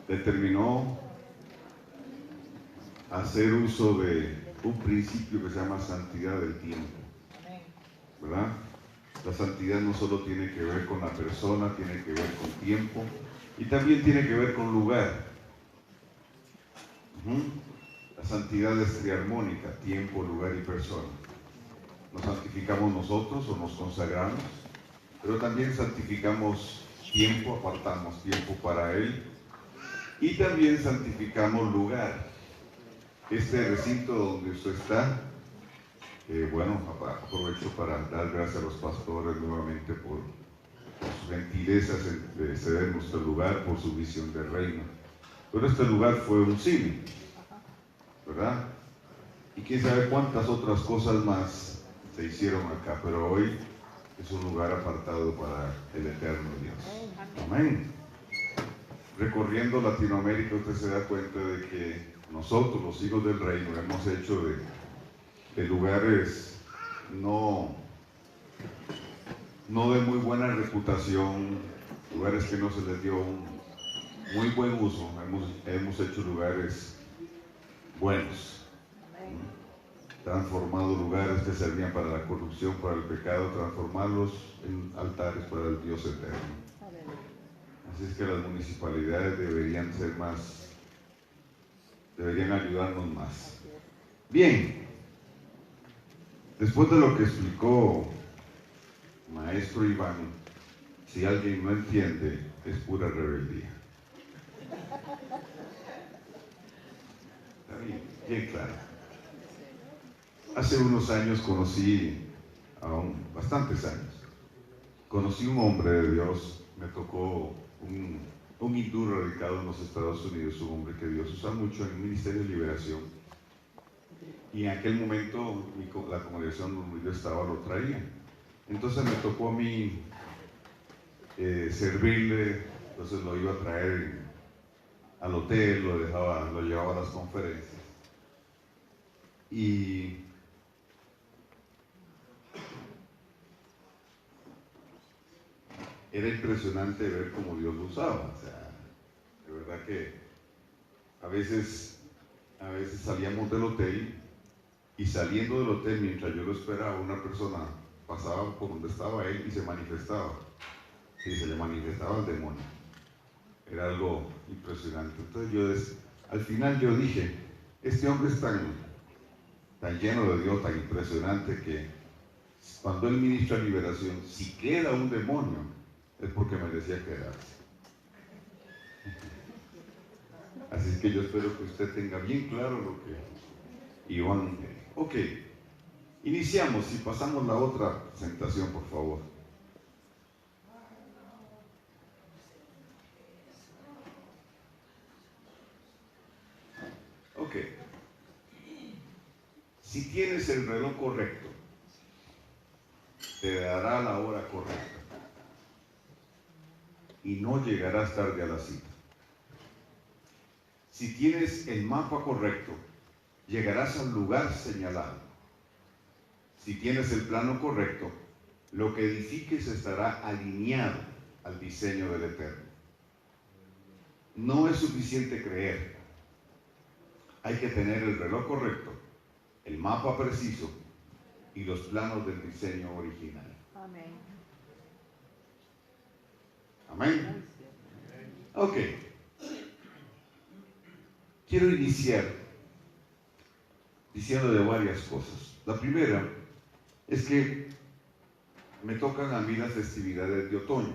determinó hacer uso de un principio que se llama santidad del tiempo, ¿verdad? La santidad no solo tiene que ver con la persona, tiene que ver con tiempo y también tiene que ver con lugar. La santidad es triarmónica, tiempo, lugar y persona. Nos santificamos nosotros o nos consagramos, pero también santificamos tiempo, apartamos tiempo para Él y también santificamos lugar. Este recinto donde usted está, bueno, aprovecho para dar gracias a los pastores nuevamente por sus gentilezas de ceder nuestro lugar, por su visión de reino. Pero este lugar fue un cine, ¿verdad? Y quién sabe cuántas otras cosas más se hicieron acá, pero hoy es un lugar apartado para el eterno Dios. Amén. Recorriendo Latinoamérica usted se da cuenta de que nosotros, los hijos del reino, hemos hecho de lugares no de muy buena reputación, lugares que no se les dio un muy buen uso, hemos hecho lugares buenos, transformado lugares que servían para la corrupción, para el pecado, transformarlos en altares para el Dios eterno. Así es que las municipalidades deberían ayudarnos más. Bien, después de lo que explicó Maestro Iván, si alguien no entiende, es pura rebeldía. Está bien, bien claro. Hace unos años bastantes años, conocí un hombre de Dios, me tocó un hindú radicado en los Estados Unidos, un hombre que Dios usa mucho en el Ministerio de Liberación. Y en aquel momento la congregación donde yo estaba lo traía. Entonces me tocó a mí servirle, entonces lo iba a traer al hotel, lo llevaba a las conferencias. Y era impresionante ver cómo Dios lo usaba. O sea, de verdad que a veces salíamos del hotel y saliendo del hotel, mientras yo lo esperaba, una persona pasaba por donde estaba él y se manifestaba. Sí, se le manifestaba el demonio. Era algo impresionante. Entonces al final yo dije, este hombre es tan lleno de Dios, tan impresionante, que cuando él ministra liberación, si queda un demonio, es porque merecía quedarse. Así es que yo espero que usted tenga bien claro lo que Iván dijo. Ok, iniciamos y pasamos la otra presentación, por favor. Ok. Si tienes el reloj correcto, te dará la hora correcta y no llegarás tarde a la cita. Si tienes el mapa correcto, llegarás al lugar señalado. Si tienes el plano correcto, lo que edifiques estará alineado al diseño del Eterno. No es suficiente creer. Hay que tener el reloj correcto, el mapa preciso y los planos del diseño original. Amén. Amén. Ok. Quiero iniciar diciendo de varias cosas. La primera es que me tocan a mí las festividades de otoño.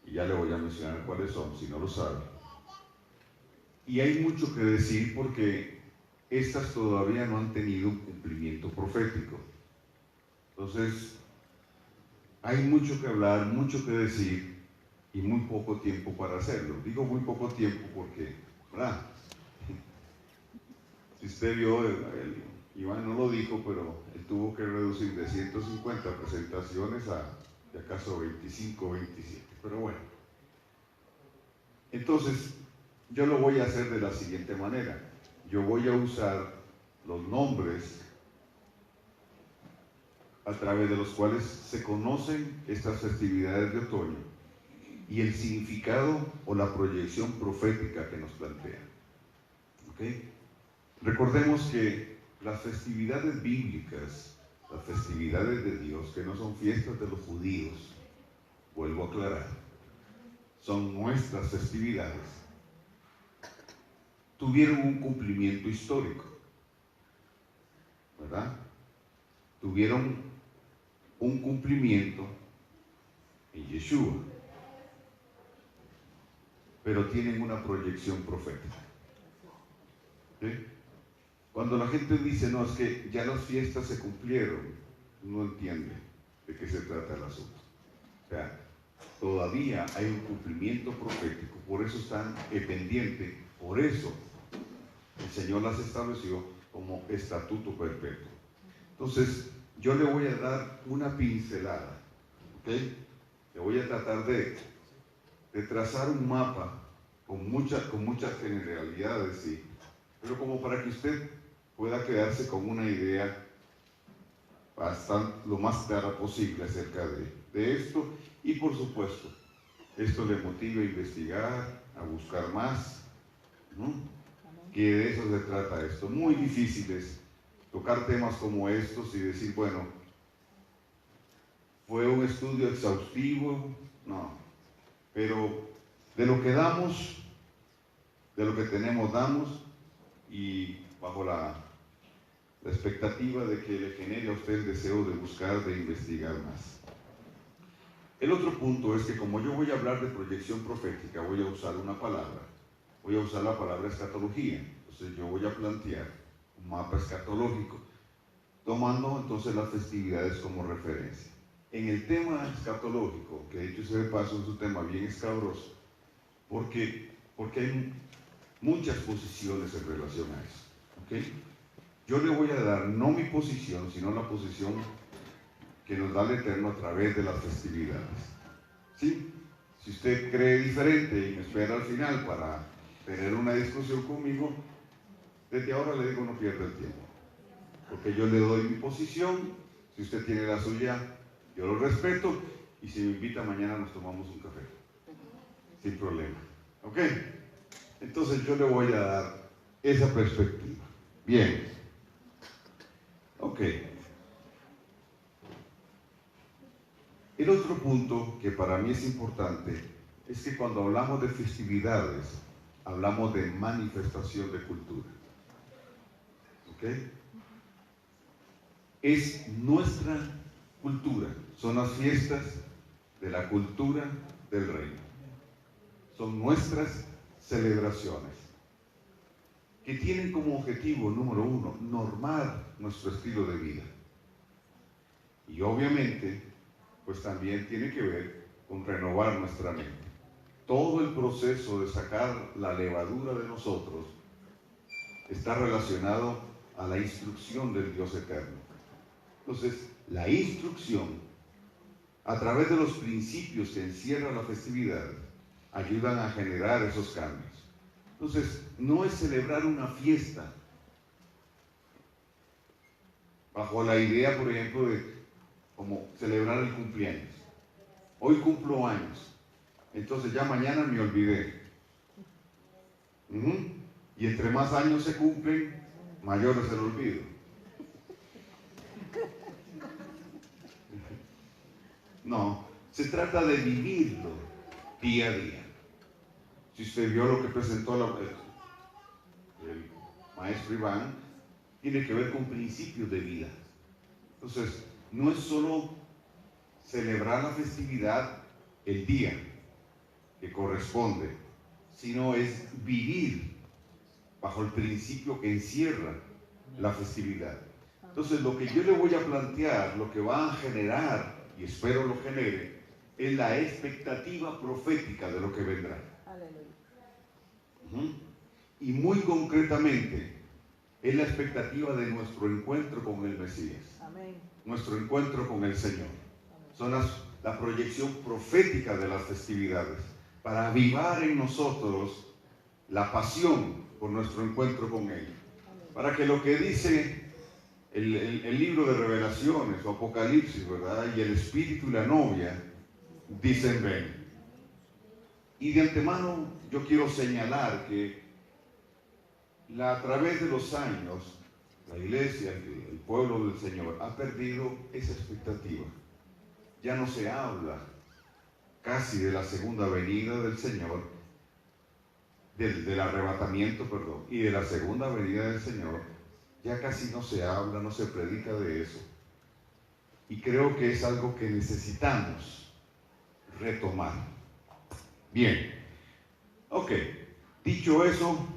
Y ya le voy a mencionar cuáles son, si no lo sabe. Y hay mucho que decir porque estas todavía no han tenido un cumplimiento profético. Entonces, hay mucho que hablar, mucho que decir y muy poco tiempo para hacerlo. Digo muy poco tiempo porque, ¿verdad? Si usted vio, Iván no lo dijo, pero él tuvo que reducir de 150 presentaciones a, de acaso, 25 o 27. Pero bueno. Entonces, yo lo voy a hacer de la siguiente manera. Yo voy a usar los nombres a través de los cuales se conocen estas festividades de otoño y el significado o la proyección profética que nos plantea. ¿Okay? Recordemos que las festividades bíblicas, las festividades de Dios, que no son fiestas de los judíos, vuelvo a aclarar, son nuestras festividades, tuvieron un cumplimiento histórico, ¿verdad? Tuvieron un cumplimiento en Yeshua, pero tienen una proyección profética. ¿Sí? Cuando la gente dice, no, es que ya las fiestas se cumplieron, no entiende de qué se trata el asunto. O sea, todavía hay un cumplimiento profético, por eso están pendientes, por eso el Señor las estableció como estatuto perpetuo. Entonces, yo le voy a dar una pincelada, ¿ok? Le voy a tratar de trazar un mapa con muchas generalidades, sí, pero como para que usted pueda quedarse con una idea lo más clara posible acerca de esto, y por supuesto, esto le motiva a investigar, a buscar más, ¿no? Que de eso se trata esto. Muy difícil es tocar temas como estos y decir, bueno, fue un estudio exhaustivo, no, pero de lo que damos, de lo que tenemos damos, y bajo la expectativa de que le genere a usted el deseo de buscar, de investigar más. El otro punto es que como yo voy a hablar de proyección profética, voy a usar una palabra, voy a usar la palabra escatología. Entonces yo voy a plantear un mapa escatológico, tomando entonces las festividades como referencia. En el tema escatológico, que dicho sea de paso es un tema bien escabroso, porque hay muchas posiciones en relación a eso. ¿Okay? Yo le voy a dar no mi posición, sino la posición que nos da el Eterno a través de las festividades. ¿Sí? Si usted cree diferente y me espera al final para tener una discusión conmigo, desde ahora le digo no pierda el tiempo. Porque yo le doy mi posición, si usted tiene la suya, yo lo respeto, y si me invita mañana nos tomamos un café. Sin problema. ¿Ok? Entonces yo le voy a dar esa perspectiva. Bien. Ok. El otro punto que para mí es importante es que cuando hablamos de festividades, hablamos de manifestación de cultura. ¿Ok? Es nuestra cultura, son las fiestas de la cultura del reino. Son nuestras celebraciones que tienen como objetivo número uno, normar nuestro estilo de vida. Y obviamente, pues también tiene que ver con renovar nuestra mente. Todo el proceso de sacar la levadura de nosotros está relacionado a la instrucción del Dios eterno. Entonces, la instrucción, a través de los principios que encierra la festividad, ayudan a generar esos cambios. Entonces, no es celebrar una fiesta bajo la idea, por ejemplo, de como celebrar el cumpleaños. Hoy cumplo años, entonces ya mañana me olvidé. Y entre más años se cumplen, mayor es el olvido. No, se trata de vivirlo día a día. Si usted vio lo que presentó el maestro Iván, tiene que ver con principios de vida. Entonces, no es solo celebrar la festividad el día que corresponde, sino es vivir bajo el principio que encierra la festividad. Entonces, lo que yo le voy a plantear, lo que va a generar, y espero lo genere, es la expectativa profética de lo que vendrá. Y muy concretamente, es la expectativa de nuestro encuentro con el Mesías. Amén. Nuestro encuentro con el Señor. Amén. Son la proyección profética de las festividades, para avivar en nosotros la pasión por nuestro encuentro con Él. Amén. Para que lo que dice el libro de Revelaciones o Apocalipsis, ¿verdad? Y el Espíritu y la novia dicen ven. Y de antemano yo quiero señalar que a través de los años, la iglesia, el pueblo del Señor, ha perdido esa expectativa. Ya no se habla casi de la segunda venida del Señor, del arrebatamiento, perdón, y de la segunda venida del Señor. Ya casi no se habla, no se predica de eso. Y creo que es algo que necesitamos retomar. Bien, ok, dicho eso,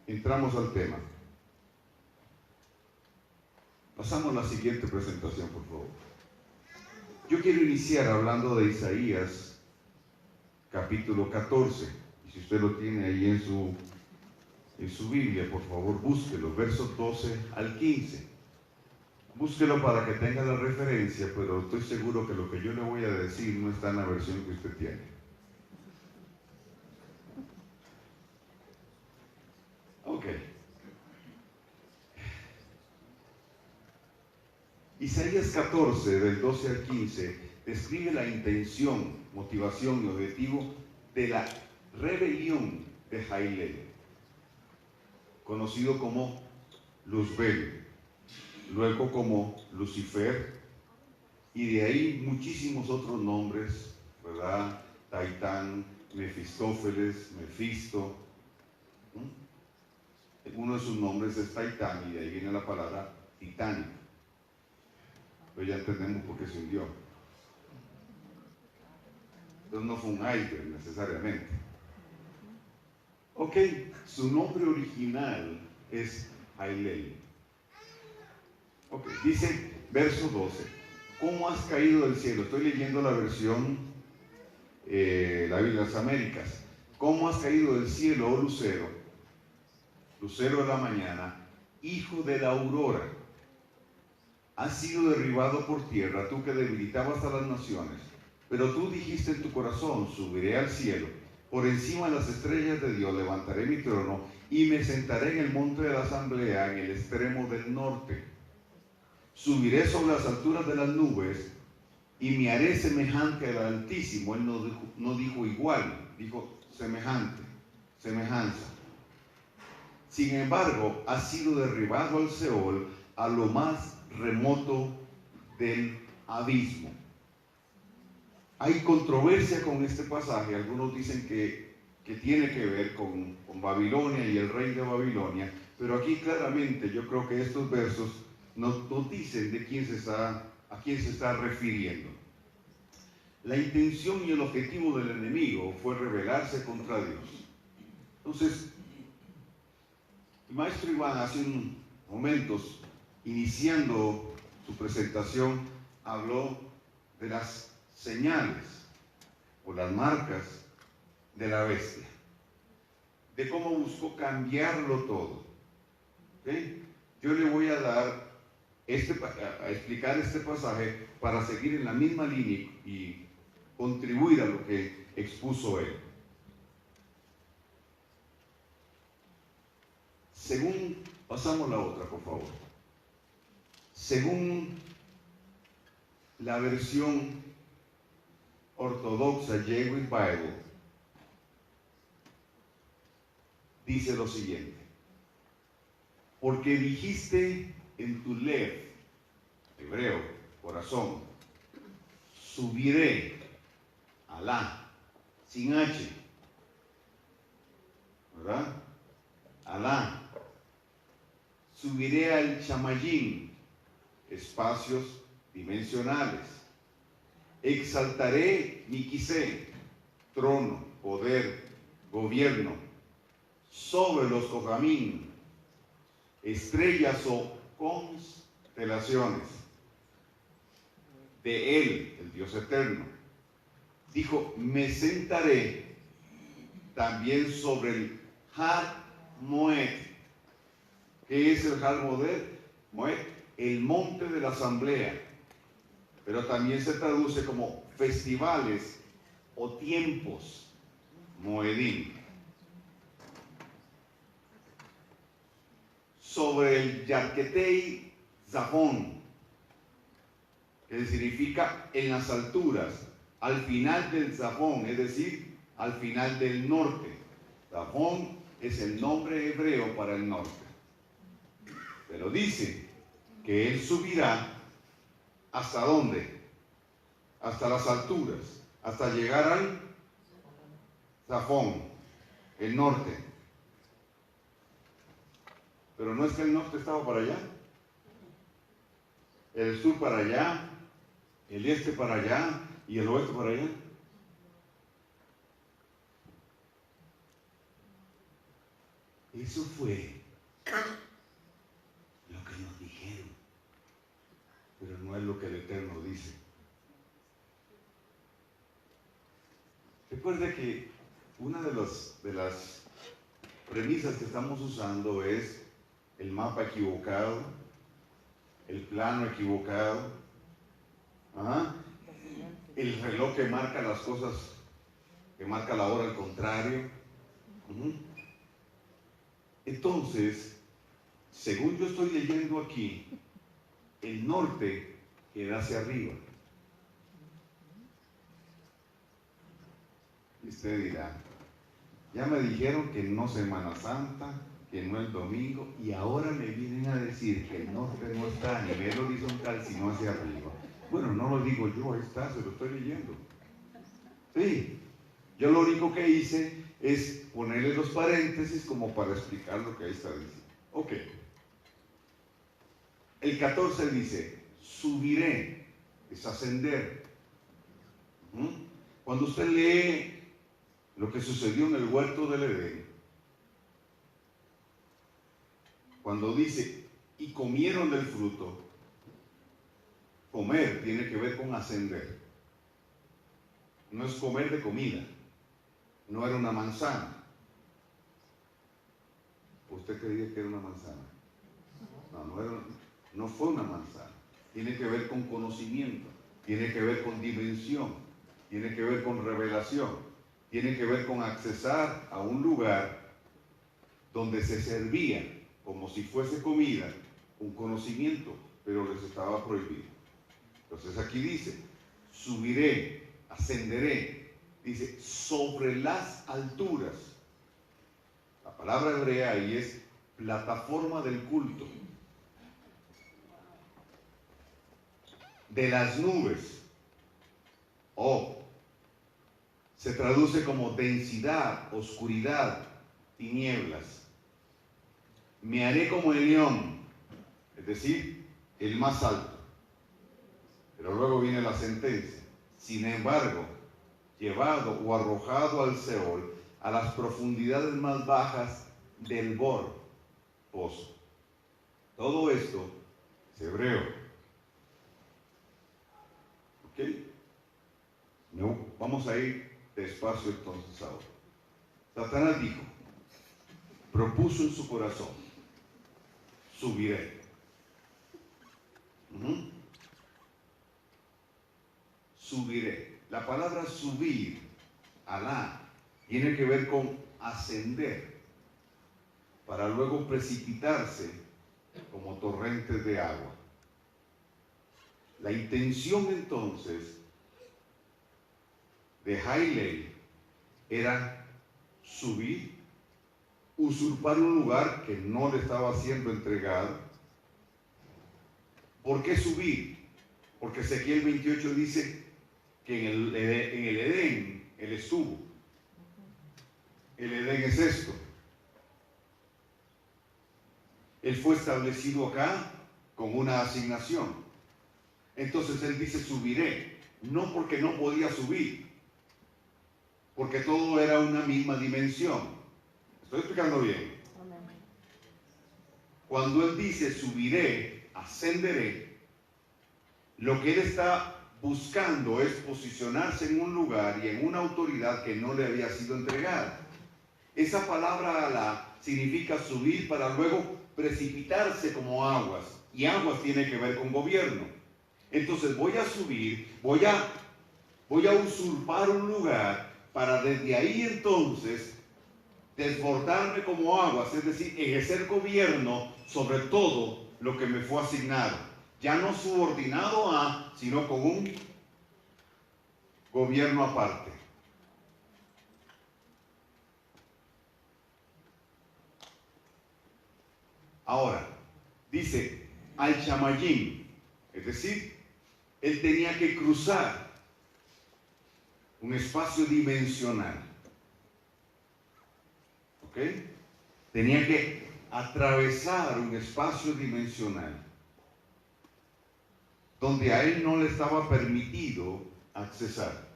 entramos al tema. Pasamos a la siguiente presentación, por favor. Yo quiero iniciar hablando de Isaías, capítulo 14. Y si usted lo tiene ahí en su Biblia, por favor, búsquelo, versos 12 al 15. Búsquelo para que tenga la referencia, pero estoy seguro que lo que yo le voy a decir no está en la versión que usted tiene. Ok. Isaías 14, del 12 al 15, describe la intención, motivación y objetivo de la rebelión de Jailel, conocido como Luzbel, luego como Lucifer, y de ahí muchísimos otros nombres, ¿verdad? Taitán, Mefistófeles, Mefisto. Uno de sus nombres es Taitán, y de ahí viene la palabra titánico. Pero ya entendemos por qué se hundió. Entonces no fue un iceberg necesariamente. Ok, su nombre original es Jailel. Ok, dice verso 12: ¿cómo has caído del cielo? Estoy leyendo la versión, la Biblia de las Américas. ¿Cómo has caído del cielo, oh lucero? Lucero de la mañana, hijo de la aurora. Has sido derribado por tierra, tú que debilitabas a las naciones. Pero tú dijiste en tu corazón: subiré al cielo, por encima de las estrellas de Dios levantaré mi trono, y me sentaré en el monte de la asamblea, en el extremo del norte. Subiré sobre las alturas de las nubes, y me haré semejante al Altísimo. Él no dijo igual, dijo semejante, semejanza. Sin embargo, ha sido derribado al Seol, a lo más remoto del abismo. Hay controversia con este pasaje. Algunos dicen que tiene que ver con Babilonia y el rey de Babilonia, pero aquí claramente yo creo que estos versos nos dicen a quién se está refiriendo. La intención y el objetivo del enemigo fue rebelarse contra Dios. Entonces, el maestro Iván hace unos momentos, iniciando su presentación, habló de las señales o las marcas de la bestia, de cómo buscó cambiarlo todo. ¿Okay? Yo le voy a explicar este pasaje para seguir en la misma línea y contribuir a lo que expuso él. Pasamos la otra, por favor. Según la versión ortodoxa Jewish Bible, dice lo siguiente: porque dijiste en tu lev, hebreo, corazón, subiré, Alá, sin H, ¿verdad? Alá. Subiré al Chamayín, espacios dimensionales. Exaltaré mi Quisé, trono, poder, gobierno, sobre los Cojamín, estrellas o constelaciones. De él, el Dios eterno. Dijo: me sentaré también sobre el Har Moed. ¿Qué es el Har Moed? El monte de la asamblea, pero también se traduce como festivales o tiempos, Moedim. Sobre el Yarketei Zahón, que significa en las alturas, al final del Zahón, es decir, al final del norte. Zafón es el nombre hebreo para el norte. Pero dice que él subirá ¿hasta dónde? Hasta las alturas, hasta llegar al Zafón, el norte. Pero no es que el norte estaba para allá, el sur para allá, el este para allá y el oeste para allá. Eso fue lo que nos dijeron, pero no es lo que el Eterno dice. Recuerde que una de las premisas que estamos usando es el mapa equivocado, el plano equivocado, el reloj que marca las cosas, que marca la hora al contrario. Entonces, según yo estoy leyendo aquí, el norte queda hacia arriba. Y usted dirá, ya me dijeron que no Semana Santa, que no el domingo, y ahora me vienen a decir que el norte no está a nivel horizontal, sino hacia arriba. Bueno, no lo digo yo, ahí está, se lo estoy leyendo. Sí, yo lo único que hice es ponerle los paréntesis como para explicar lo que ahí está diciendo. Ok. El 14 dice, subiré, es ascender. Cuando usted lee lo que sucedió en el huerto del Edén, cuando dice, y comieron del fruto, comer tiene que ver con ascender. No es comer de comida, no era una manzana. ¿Usted creía que era una manzana? No fue una manzana. Tiene que ver con conocimiento, tiene que ver con dimensión, tiene que ver con revelación, tiene que ver con accesar a un lugar donde se servía como si fuese comida, un conocimiento, pero les estaba prohibido. Entonces aquí dice, subiré, ascenderé, dice, sobre las alturas. La palabra hebrea ahí es plataforma del culto. De las nubes. Se traduce como densidad, oscuridad, tinieblas. Me haré como el león, es decir, el más alto. Pero luego viene la sentencia. Sin embargo, llevado o arrojado al Seol, a las profundidades más bajas del pozo. Todo esto es hebreo. ¿Ok? No, vamos a ir despacio entonces ahora. Satanás dijo, propuso en su corazón, subiré. Subiré. La palabra subir, alá, tiene que ver con ascender, para luego precipitarse como torrentes de agua. La intención entonces de Hailey era subir, usurpar un lugar que no le estaba siendo entregado. ¿Por qué subir? Porque Ezequiel 28 dice que en el Edén él estuvo. El Edén es esto. Él fue establecido acá con una asignación. Entonces él dice subiré, no porque no podía subir, porque todo era una misma dimensión. ¿Estoy explicando bien? Cuando él dice subiré, ascenderé, lo que él está buscando es posicionarse en un lugar y en una autoridad que no le había sido entregada. Esa palabra alá significa subir para luego precipitarse como aguas, y aguas tiene que ver con gobierno. Entonces voy a subir, voy a usurpar un lugar para desde ahí entonces desbordarme como aguas, es decir, ejercer gobierno sobre todo lo que me fue asignado, ya no subordinado a, sino con un gobierno aparte. Ahora, dice, al chamayín, es decir, él tenía que cruzar un espacio dimensional. ¿Ok? Tenía que atravesar un espacio dimensional donde a él no le estaba permitido accesar.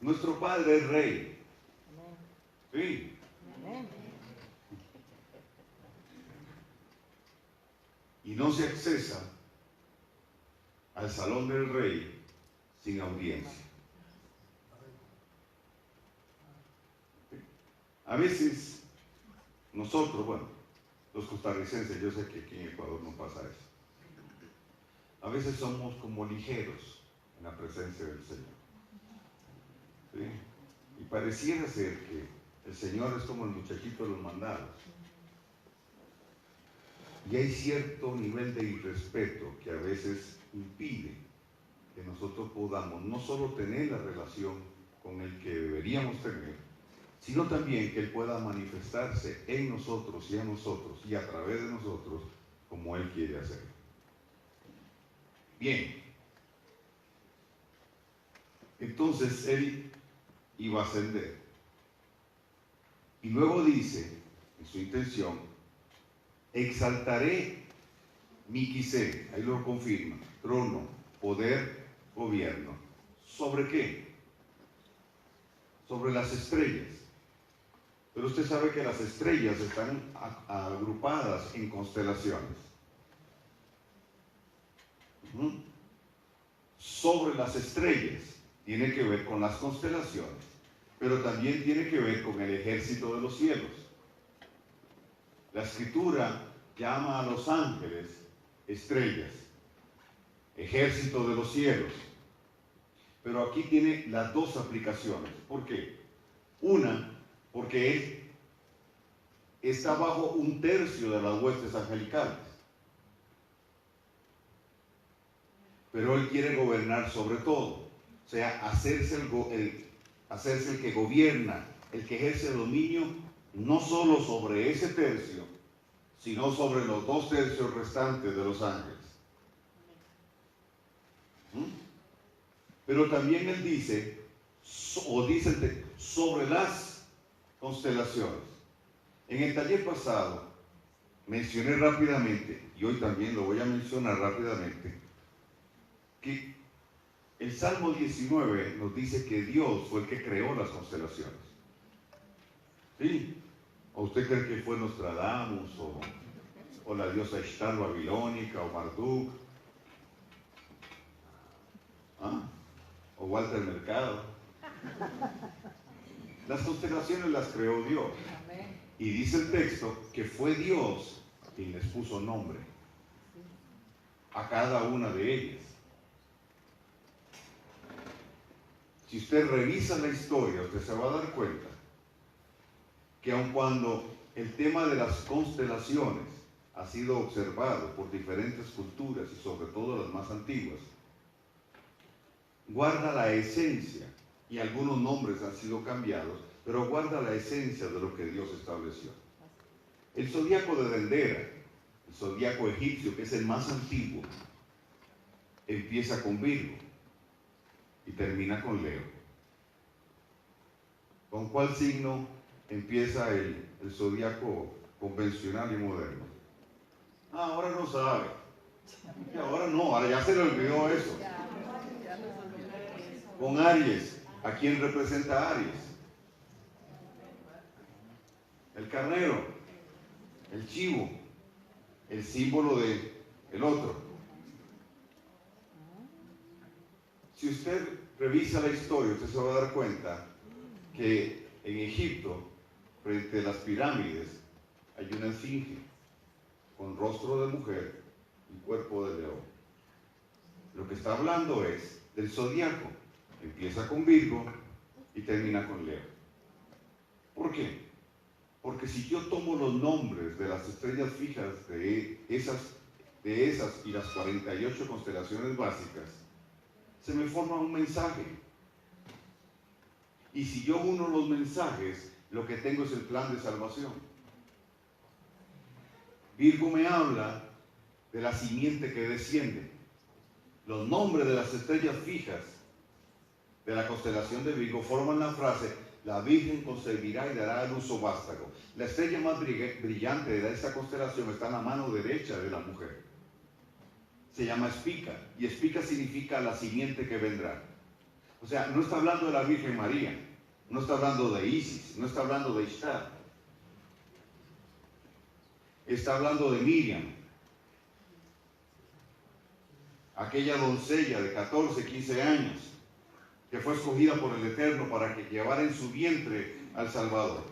Nuestro Padre es Rey. Sí. Y no se accesa al salón del Rey sin audiencia. A veces nosotros, bueno, los costarricenses, yo sé que aquí en Ecuador no pasa eso. A veces somos como ligeros en la presencia del Señor. ¿Sí? Y pareciera ser que el Señor es como el muchachito de los mandados. Y hay cierto nivel de irrespeto que a veces impide que nosotros podamos no solo tener la relación con el que deberíamos tener, sino también que Él pueda manifestarse en nosotros y a nosotros y a través de nosotros como Él quiere hacer. Bien, entonces Él iba a ascender. Y luego dice, en su intención, exaltaré mi quisé, ahí lo confirma, trono, poder, gobierno. ¿Sobre qué? Sobre las estrellas. Pero usted sabe que las estrellas están agrupadas en constelaciones. Sobre las estrellas tiene que ver con las constelaciones, pero también tiene que ver con el ejército de los cielos. La Escritura llama a los ángeles estrellas, ejército de los cielos. Pero aquí tiene las dos aplicaciones. ¿Por qué? Una, porque Él está bajo un tercio de las huestes angelicales. Pero Él quiere gobernar sobre todo. O sea, hacerse el que gobierna, el que ejerce dominio, no solo sobre ese tercio, sino sobre los 2 tercios restantes de los ángeles. Pero también Él dice, sobre las constelaciones. En el taller pasado mencioné rápidamente, y hoy también lo voy a mencionar rápidamente, que el Salmo 19 nos dice que Dios fue el que creó las constelaciones. ¿Sí? ¿O usted cree que fue Nostradamus o la diosa Ishtar babilónica o Marduk? ¿Ah? ¿O Walter Mercado? Las constelaciones las creó Dios. Y dice el texto que fue Dios quien les puso nombre a cada una de ellas. Si usted revisa la historia, usted se va a dar cuenta que aun cuando el tema de las constelaciones ha sido observado por diferentes culturas y sobre todo las más antiguas, guarda la esencia, y algunos nombres han sido cambiados, pero guarda la esencia de lo que Dios estableció. El zodíaco de Dendera, el zodíaco egipcio, que es el más antiguo, empieza con Virgo y termina con Leo. ¿Con cuál signo empieza el zodíaco convencional y moderno? Ahora no sabe. Y ahora no, ahora ya se le olvidó eso. Con Aries. ¿A quién representa Aries? El carnero, el chivo, el símbolo del otro. Si usted revisa la historia, usted se va a dar cuenta que en Egipto, frente a las pirámides, hay una esfinge con rostro de mujer y cuerpo de león. Lo que está hablando es del zodiaco. Empieza con Virgo y termina con Leo. ¿Por qué? Porque si yo tomo los nombres de las estrellas fijas de esas y las 48 constelaciones básicas, se me forma un mensaje. Y si yo uno los mensajes, lo que tengo es el plan de salvación. Virgo me habla de la simiente que desciende. Los nombres de las estrellas fijas de la constelación de Virgo forman la frase: la Virgen concebirá y dará a luz su vástago. La estrella más brillante de esta constelación está en la mano derecha de la mujer. Se llama Espica, y Espica significa la simiente que vendrá. O sea, no está hablando de la Virgen María, no está hablando de Isis, no está hablando de Ishtar. Está hablando de Miriam, aquella doncella de 14, 15 años, que fue escogida por el Eterno para que llevara en su vientre al Salvador.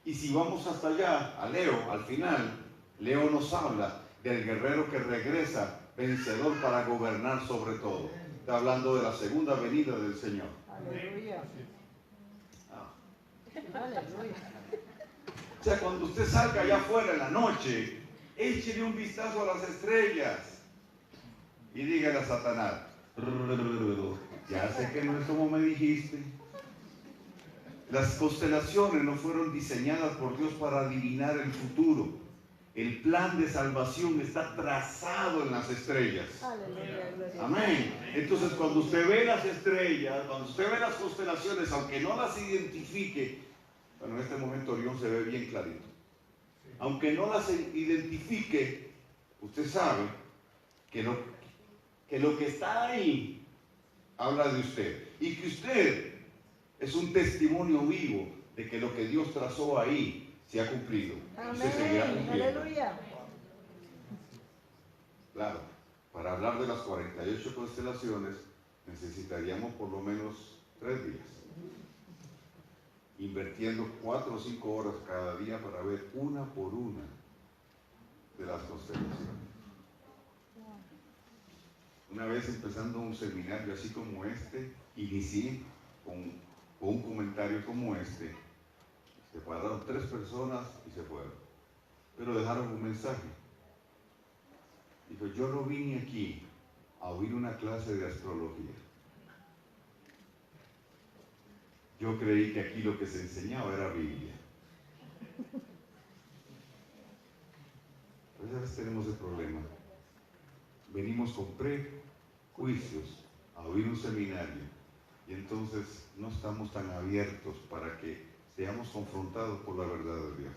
Y si vamos hasta allá, a Leo, al final, Leo nos habla del guerrero que regresa vencedor para gobernar sobre todo. Está hablando de la segunda venida del Señor. Aleluya. Aleluya. O sea, cuando usted salga allá afuera en la noche, échele un vistazo a las estrellas y dígale a Satanás: ya sé que no es como me dijiste. Las constelaciones no fueron diseñadas por Dios para adivinar el futuro. El plan de salvación está trazado en las estrellas. Aleluya. Amén. Entonces, cuando usted ve las estrellas, cuando usted ve las constelaciones, aunque no las identifique, bueno, en este momento Orión se ve bien clarito. Aunque no las identifique, usted sabe que lo que está ahí habla de usted. Y que usted es un testimonio vivo de que lo que Dios trazó ahí se ha cumplido. Amén. Se seguirá cumpliendo. Aleluya. Claro, para hablar de las 48 constelaciones necesitaríamos por lo menos 3 días. Invirtiendo 4 o 5 horas cada día para ver una por una de las constelaciones. Una vez empezando un seminario así como este, inicié con un comentario como este. Se pararon 3 personas y se fueron, pero dejaron un mensaje. Dijo: yo no vine aquí a oír una clase de astrología. Yo creí que aquí lo que se enseñaba era Biblia. Pues a veces tenemos el problema. Venimos con prejuicios a oír un seminario y entonces no estamos tan abiertos para que seamos confrontados por la verdad de Dios.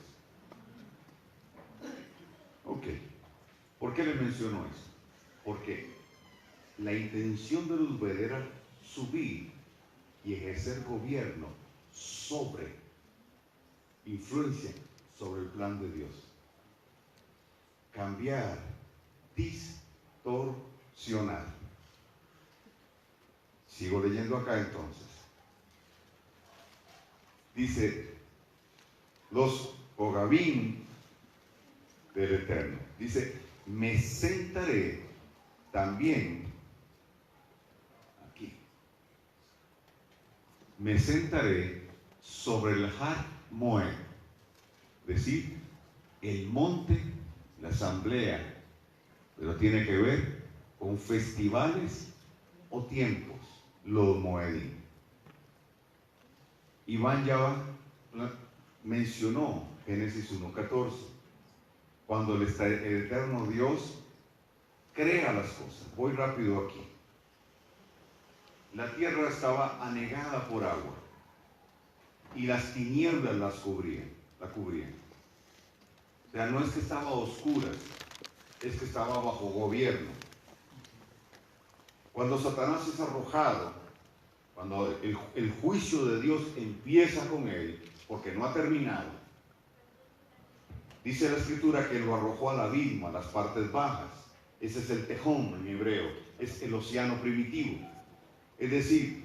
Ok. ¿Por qué le menciono eso? Porque la intención de Luzbel era subir y ejercer gobierno sobre, influencia sobre el plan de Dios. Cambiar, distorsionar. Sigo leyendo acá entonces. Dice, los Ogabim del Eterno. Dice, me sentaré también aquí. Me sentaré sobre el Har Moed, es decir, el monte, la asamblea, pero tiene que ver con festivales o tiempos, los Moedim. Iván ya mencionó Génesis 1:14, cuando el eterno Dios crea las cosas. Voy rápido aquí. La tierra estaba anegada por agua y las tinieblas la cubrían. O sea, no es que estaba a oscuras, es que estaba bajo gobierno. Cuando Satanás es arrojado, cuando el juicio de Dios empieza con él, porque no ha terminado, dice la Escritura que lo arrojó al abismo, a las partes bajas. Ese es el tejón en hebreo, es el océano primitivo. Es decir,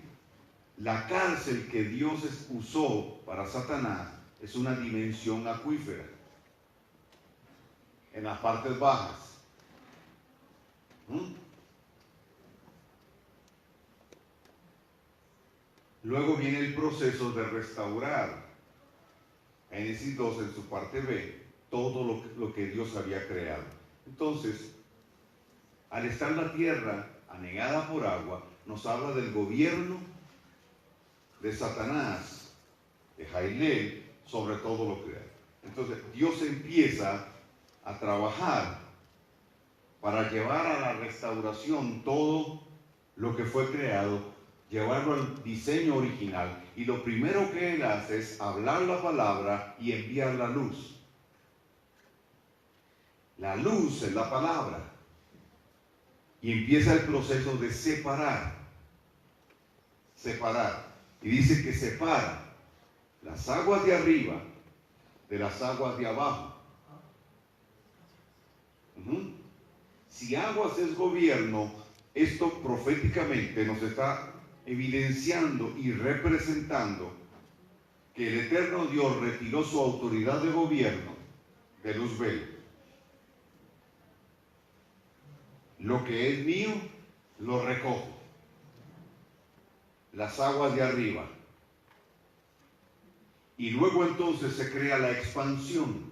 la cárcel que Dios usó para Satanás es una dimensión acuífera, en las partes bajas. Luego viene el proceso de restaurar, Génesis 2 en su parte B, todo lo que Dios había creado. Entonces, al estar la tierra anegada por agua, nos habla del gobierno de Satanás, de Jailel, sobre todo lo creado. Entonces Dios empieza a trabajar para llevar a la restauración todo lo que fue creado, llevarlo al diseño original. Y lo primero que Él hace es hablar la palabra y enviar la luz. La luz es la palabra. Y empieza el proceso de separar. Separar. Y dice que separa las aguas de arriba de las aguas de abajo. Si aguas es gobierno, esto proféticamente nos está evidenciando y representando que el eterno Dios retiró su autoridad de gobierno de Luzbel. Lo que es mío, lo recojo. Las aguas de arriba. Y luego entonces se crea la expansión.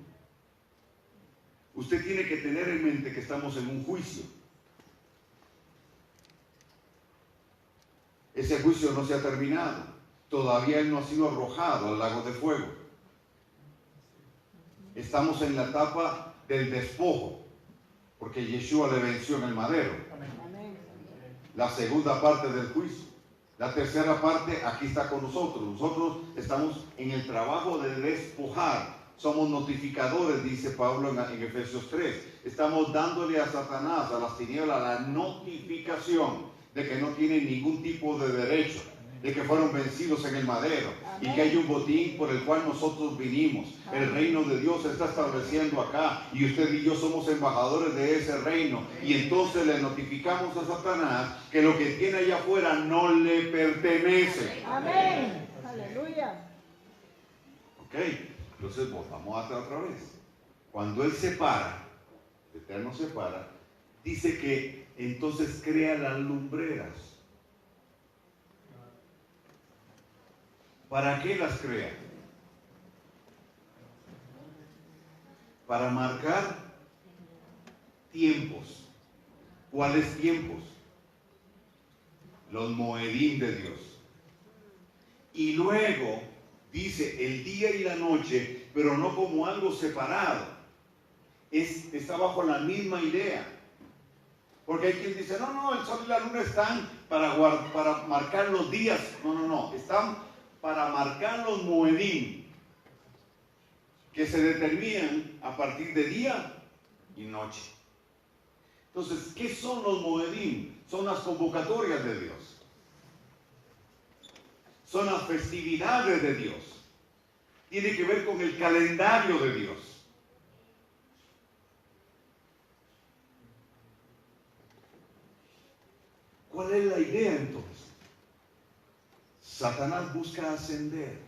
Usted tiene que tener en mente que estamos en un juicio. Ese juicio no se ha terminado. Todavía Él no ha sido arrojado al lago de fuego. Estamos en la etapa del despojo, porque Yeshua le venció en el madero. La segunda parte del juicio. La tercera parte aquí está con nosotros. Nosotros estamos en el trabajo de despojar. Somos notificadores, dice Pablo en Efesios 3. Estamos dándole a Satanás, a las tinieblas, la notificación de que no tienen ningún tipo de derecho, de que fueron vencidos en el madero. Amén. Y que hay un botín por el cual nosotros vinimos. Amén. El reino de Dios se está estableciendo acá y usted y yo somos embajadores de ese reino. Amén. Y entonces le notificamos a Satanás que lo que tiene allá afuera no le pertenece. Amén. Aleluya. Ok, entonces volvamos atrás otra vez. Cuando Él separa, el Eterno separa, dice que entonces crea las lumbreras. ¿Para qué las crea? Para marcar tiempos. ¿Cuáles tiempos? Los Moedim de Dios. Y luego dice el día y la noche, pero no como algo separado. Está bajo la misma idea. Porque hay quien dice, no, el sol y la luna están para marcar los días. No, están para marcar los Moedim, que se determinan a partir de día y noche. Entonces, ¿qué son los Moedim? Son las convocatorias de Dios. Son las festividades de Dios. Tiene que ver con el calendario de Dios. ¿Cuál es la idea entonces? Satanás busca ascender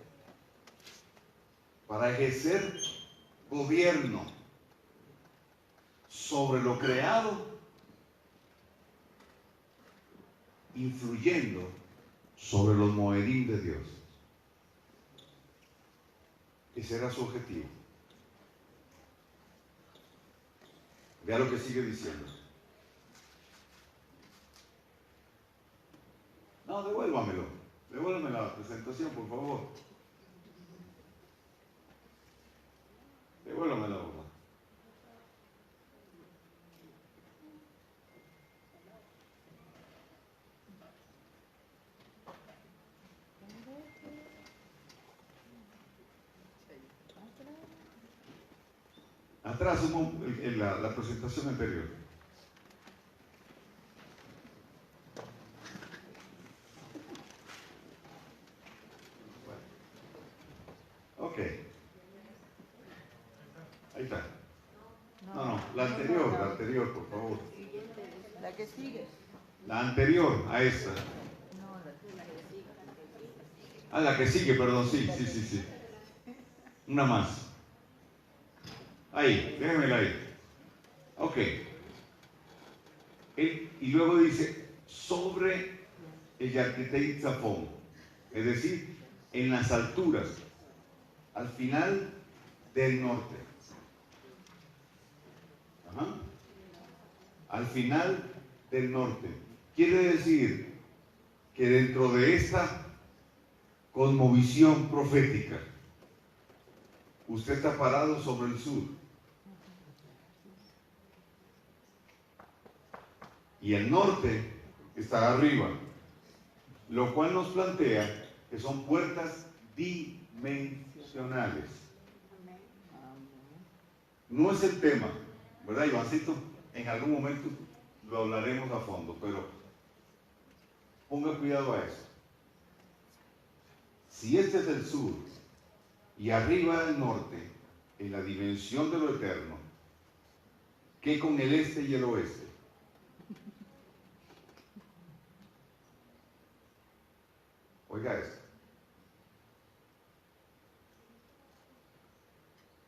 para ejercer gobierno sobre lo creado, influyendo sobre los Moedim de Dios. Ese era su objetivo. Vea lo que sigue diciendo. No, devuélvamelo. Devuélvame la presentación, por favor. Devuélvame la hoja. Atrás la presentación anterior. Ok. Ahí está. No, la anterior, por favor. La que sigue. La anterior a esta. Ah, la que sigue, perdón, sí. Una más. Ahí, déjenmela ahí. Ok. Y luego dice, sobre el Yarketei Tzafón, es decir, en las alturas, al final del norte. Ajá. Al final del norte. Quiere decir que dentro de esta cosmovisión profética. Usted está parado sobre el sur. Y el norte está arriba, lo cual nos plantea que son puertas dimensionales. No es el tema, ¿verdad, Ivancito? En algún momento lo hablaremos a fondo, pero ponga cuidado a eso. Si este es el sur y arriba el norte, en la dimensión de lo eterno, ¿qué con el este y el oeste? Oiga esto.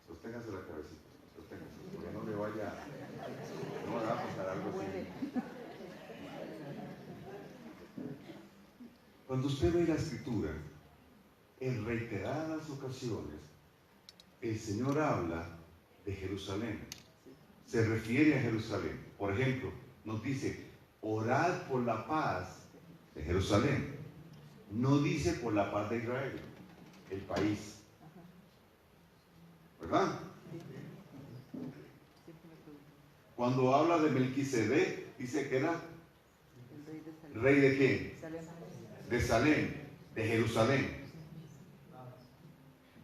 Sosténgase la cabecita, sosténgase, porque no le vaya a pasar algo así. Cuando usted ve la escritura, en reiteradas ocasiones, el Señor habla de Jerusalén. Se refiere a Jerusalén. Por ejemplo, nos dice, orad por la paz de Jerusalén. No dice por la paz de Israel, el país. ¿Verdad? Cuando habla de Melquisedec, dice que era rey de qué? De Salem, de Jerusalén.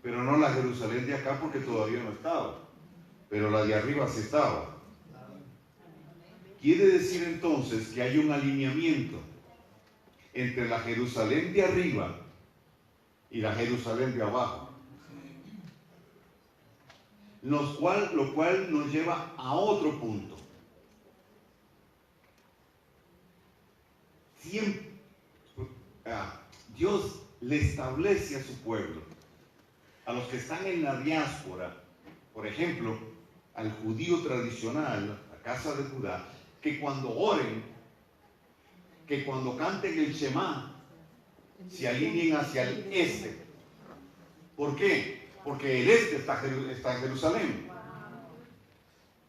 Pero no la Jerusalén de acá porque todavía no estaba. Pero la de arriba sí estaba. Quiere decir entonces que hay un alineamiento entre la Jerusalén de arriba y la Jerusalén de abajo. Lo cual nos lleva a otro punto. Siempre, Dios le establece a su pueblo, a los que están en la diáspora, por ejemplo, al judío tradicional, la casa de Judá, que cuando oren, que cuando canten el Shema, se alineen hacia el este. ¿Por qué? Porque el este está en Jerusalén.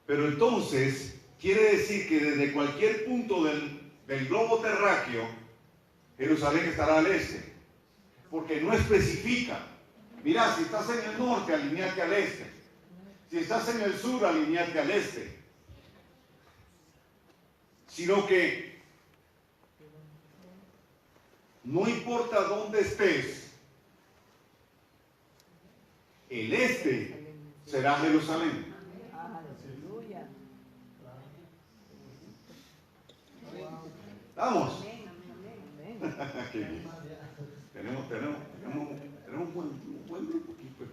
Pero entonces, quiere decir que desde cualquier punto del globo terráqueo, Jerusalén estará al este. Porque no especifica. Mira, si estás en el norte, alineate al este. Si estás en el sur, alineate al este. Sino que no importa dónde estés, el este será Jerusalén. ¿Estamos? Qué bien. Tenemos un buen grupo aquí, pero...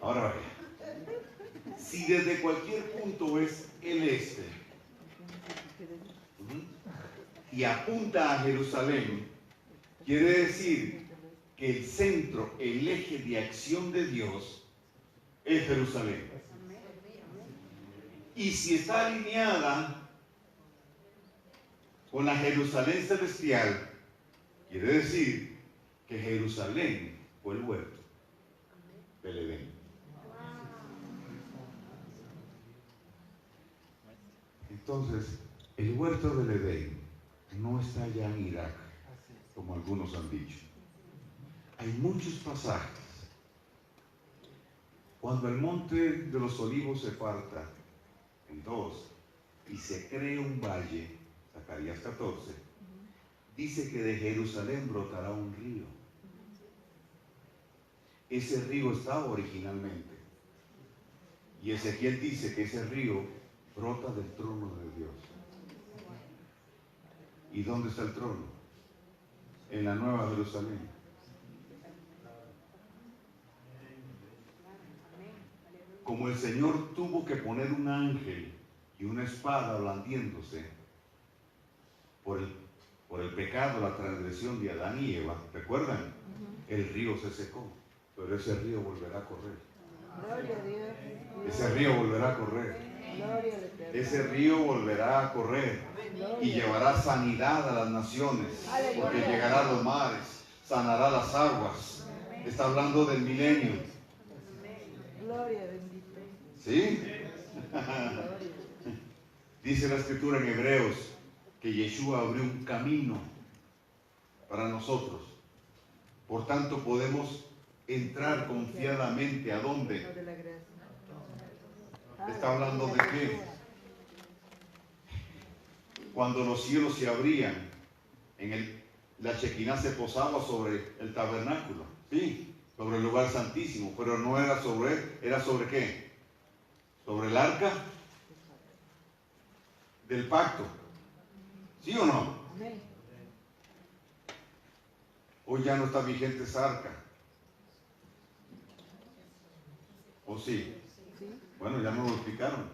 Ahora vaya. Si desde cualquier punto es el este y apunta a Jerusalén, quiere decir que el centro, el eje de acción de Dios es Jerusalén. Y si está alineada con la Jerusalén celestial, quiere decir que Jerusalén fue el huerto del Edén. Entonces, el huerto del Edén no está allá en Irak, como algunos han dicho. Hay muchos pasajes. Cuando el monte de los olivos se parta en dos y se cree un valle, Zacarías 14, dice que de Jerusalén brotará un río. Ese río estaba originalmente. Y Ezequiel dice que ese río brota del trono de Dios. ¿Y dónde está el trono? En la Nueva Jerusalén. Como el Señor tuvo que poner un ángel y una espada blandiéndose por el pecado, la transgresión de Adán y Eva, ¿recuerdan? El río se secó, pero ese río volverá a correr. Gloria a Dios. Ese río volverá a correr. Gloria al Eterno. Ese río volverá a correr y llevará sanidad a las naciones, porque llegará a los mares, sanará las aguas. Está hablando del milenio. Gloria bendita. ¿Sí? Dice la escritura en Hebreos que Yeshua abrió un camino para nosotros. Por tanto, podemos entrar confiadamente. ¿A dónde? De la gracia. ¿Está hablando de qué? Cuando los cielos se abrían, la Shekinah se posaba sobre el tabernáculo, sí, sobre el lugar santísimo, pero no era sobre él, ¿era sobre qué? Sobre el arca del pacto, ¿sí o no? Amén. Hoy ya no está vigente esa arca, ¿o sí? Sí. Bueno, ya nos lo explicaron.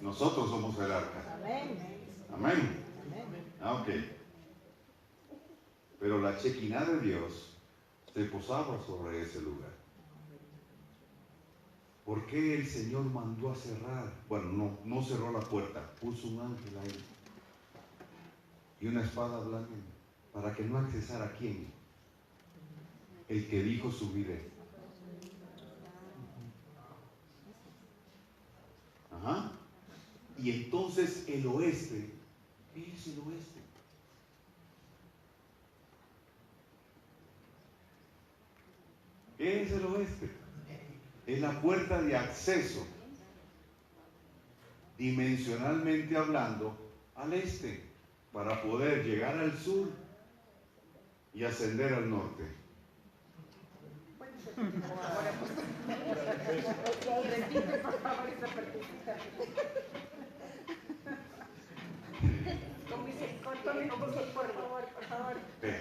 Nosotros somos el arca. Amén. Amén. Amén. Ah, ok. Pero la Shekinah de Dios se posaba sobre ese lugar. ¿Por qué el Señor mandó a cerrar? Bueno, no cerró la puerta, puso un ángel ahí y una espada blanca para que no accesara a quién. El que dijo subiré. Ajá. Y entonces el oeste, ¿qué es el oeste? ¿Qué es el oeste? Es la puerta de acceso, dimensionalmente hablando, al este, para poder llegar al sur y ascender al norte. Ve.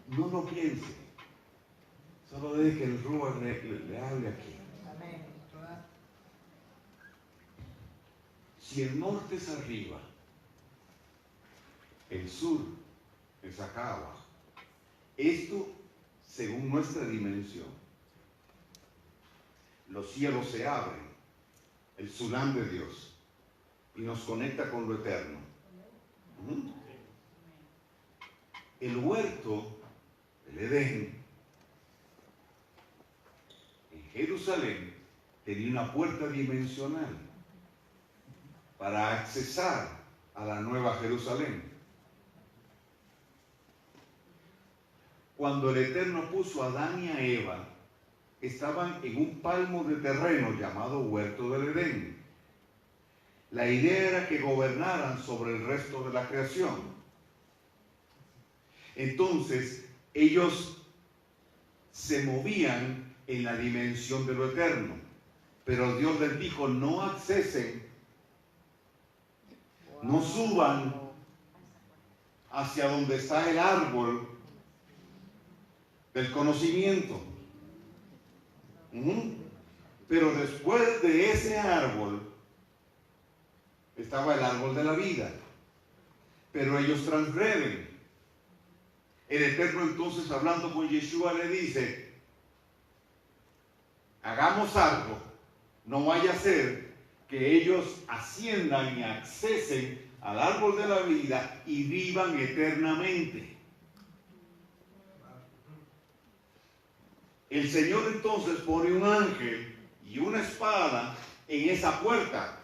No lo piense, solo deje que el Ruach le hable aquí. Amén. Si el norte es arriba, el sur es acá abajo. Esto según nuestra dimensión. Los cielos se abren, el Sulam de Dios, y nos conecta con lo eterno. El huerto, el Edén, en Jerusalén, tenía una puerta dimensional para accesar a la nueva Jerusalén. Cuando el Eterno puso a Adán y a Eva, estaban en un palmo de terreno llamado Huerto del Edén. La idea era que gobernaran sobre el resto de la creación. Entonces, ellos se movían en la dimensión de lo eterno. Pero Dios les dijo, no accesen, no suban hacia donde está el árbol del conocimiento. Pero después de ese árbol estaba el árbol de la vida. Pero ellos transgreden. El Eterno entonces, hablando con Yeshua, le dice, hagamos algo, no vaya a ser que ellos asciendan y accesen al árbol de la vida y vivan eternamente. El Señor entonces pone un ángel y una espada en esa puerta.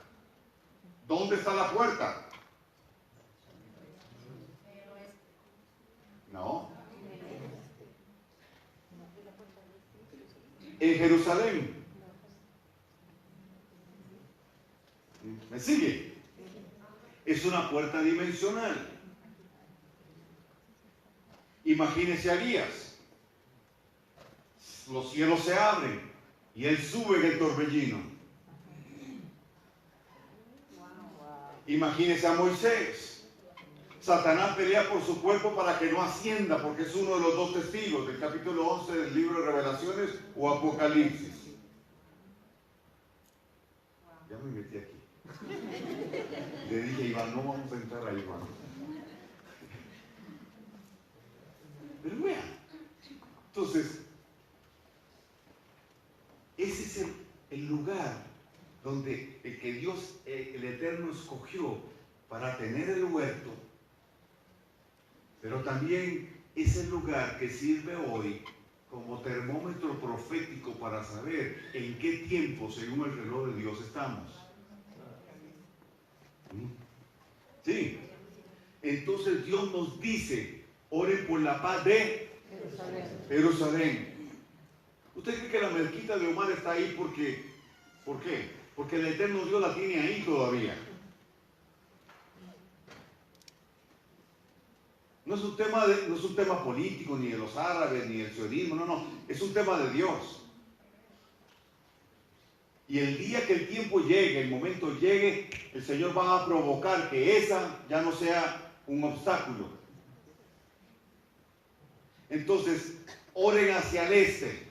¿Dónde está la puerta? No. En Jerusalén. ¿Me sigue? Es una puerta dimensional. Imagínese a Elías. Los cielos se abren y él sube en el torbellino. Imagínese a Moisés. Satanás pelea por su cuerpo para que no ascienda, porque es uno de los dos testigos del capítulo 11 del libro de Revelaciones o Apocalipsis. Ya me metí aquí. Le dije, Iván, no vamos a entrar ahí, Iván. Pero vean, entonces, ese es el lugar donde el que Dios, el Eterno, escogió para tener el huerto, pero también es el lugar que sirve hoy como termómetro profético para saber en qué tiempo, según el reloj de Dios, estamos. Sí. Entonces Dios nos dice, oren por la paz de Jerusalén. ¿Usted cree que la mezquita de Omar está ahí porque, ¿por qué? Porque el eterno Dios la tiene ahí todavía. No es un tema político, ni de los árabes, ni del sionismo, no, es un tema de Dios. Y el día que el tiempo llegue, el momento llegue, el Señor va a provocar que esa ya no sea un obstáculo. Entonces, oren hacia el este.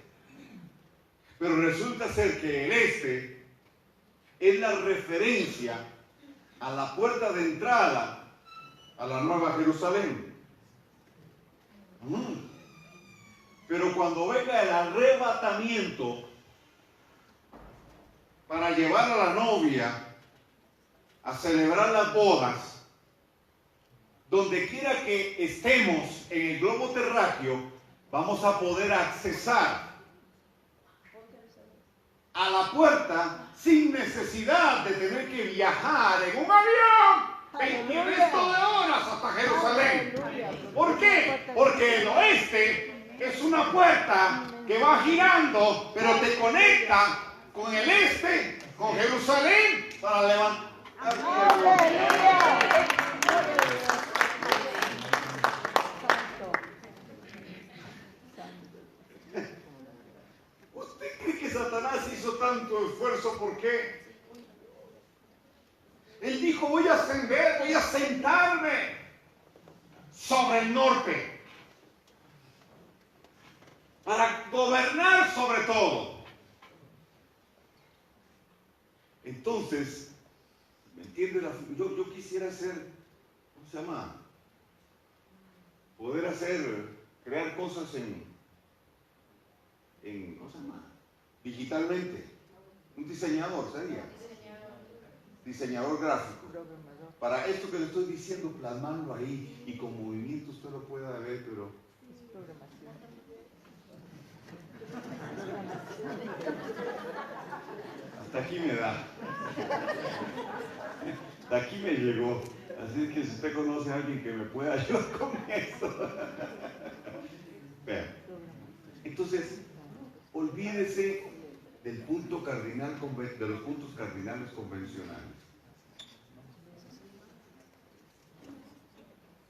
Pero resulta ser que el este es la referencia a la puerta de entrada a la Nueva Jerusalén. Pero cuando venga el arrebatamiento para llevar a la novia a celebrar las bodas, donde quiera que estemos en el globo terráqueo, vamos a poder accesar a la puerta sin necesidad de tener que viajar en un avión el resto de horas hasta Jerusalén. ¿Por qué? Porque el oeste es una puerta que va girando, pero te conecta con el este, con Jerusalén, para levantar. ¿Usted cree que Satanás hizo tanto esfuerzo? ¿Por qué? Él dijo, voy a ascender, voy a sentarme sobre el norte para gobernar sobre todo. Entonces, ¿me entiende? Yo quisiera hacer, ¿cómo se llama? Poder crear cosas ¿cómo se llama? Digitalmente. Un diseñador, ¿sería? Diseñador gráfico. Para esto que le estoy diciendo, plasmarlo ahí y con movimiento usted lo pueda ver, pero... Hasta aquí me da. Hasta aquí me llegó. Así que si usted conoce a alguien que me pueda ayudar con esto. Vean. Entonces, olvídese del punto cardinal, de los puntos cardinales convencionales.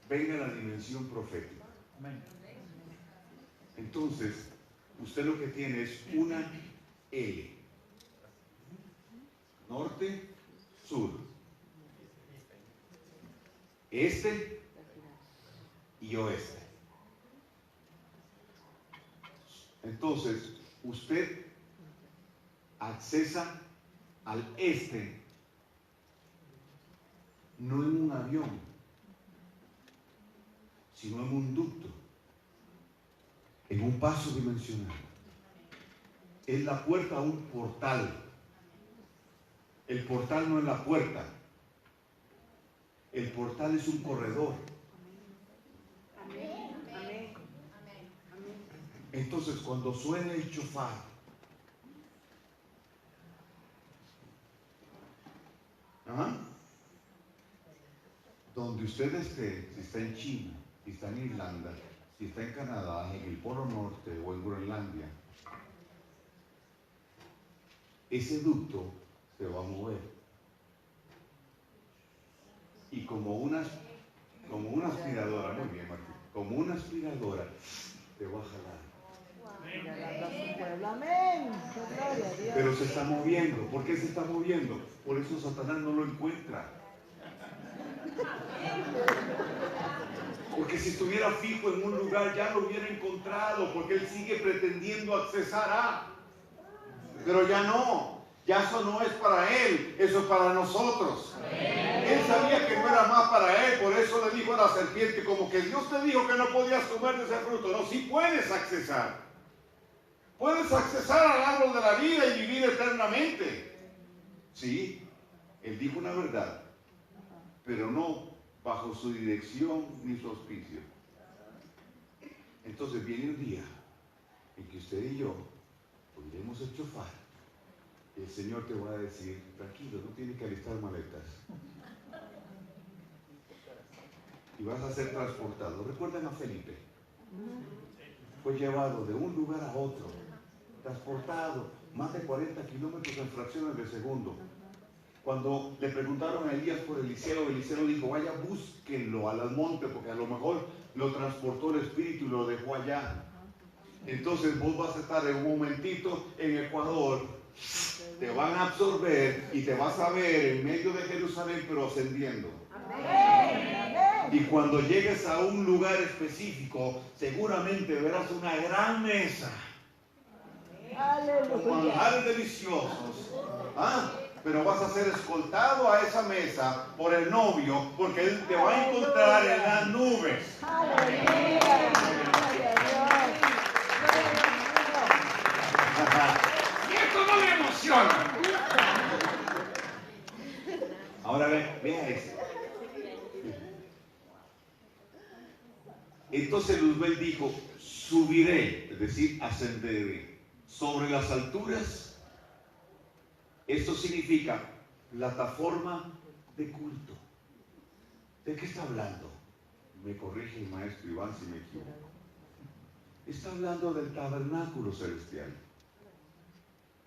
Venga la dimensión profética. Entonces, usted lo que tiene es una L. Norte, sur. Este y oeste. Entonces, usted accesa al este no en un avión, sino en un ducto, en un paso dimensional. Es la puerta a un portal. El portal no es la puerta. El portal es un corredor. Entonces, cuando suene el shofar, donde usted esté, si está en China, si está en Irlanda, si está en Canadá, en el Polo Norte o en Groenlandia, ese ducto se va a mover. Y como una aspiradora, muy bien, Martín, como una aspiradora, te va a jalar. Pero se está moviendo. ¿Por qué se está moviendo? Por eso Satanás no lo encuentra. Porque si estuviera fijo en un lugar ya lo hubiera encontrado, porque él sigue pretendiendo accesar a. Pero ya no, ya eso no es para él, eso es para nosotros. Él sabía que no era más para él, por eso le dijo a la serpiente, como que Dios te dijo que no podías comer de ese fruto. No, sí puedes accesar. Puedes accesar al árbol de la vida y vivir eternamente. Sí, él dijo una verdad, pero no bajo su dirección ni su auspicio. Entonces viene un día en que usted y yo oiremos el shofar. El Señor te va a decir, tranquilo, no tienes que alistar maletas. y vas a ser transportado. ¿Recuerdan a Felipe? Fue llevado de un lugar a otro, transportado más de 40 kilómetros en fracciones de segundo. Cuando le preguntaron a Elías por Eliseo, Eliseo dijo, vaya, búsquenlo al monte, porque a lo mejor lo transportó el Espíritu y lo dejó allá. Entonces vos vas a estar en un momentito en Ecuador, te van a absorber y te vas a ver en medio de Jerusalén, pero ascendiendo. Y cuando llegues a un lugar específico, seguramente verás una gran mesa con manjares deliciosos. Pero vas a ser escoltado a esa mesa por el novio, porque él te va a encontrar en las nubes. Y esto no le emociona. Ahora vea esto. Entonces Luzbel dijo, subiré, es decir, ascenderé sobre las alturas. Esto significa plataforma de culto. ¿De qué está hablando? Me corrige el maestro Iván si me equivoco. Está hablando del tabernáculo celestial,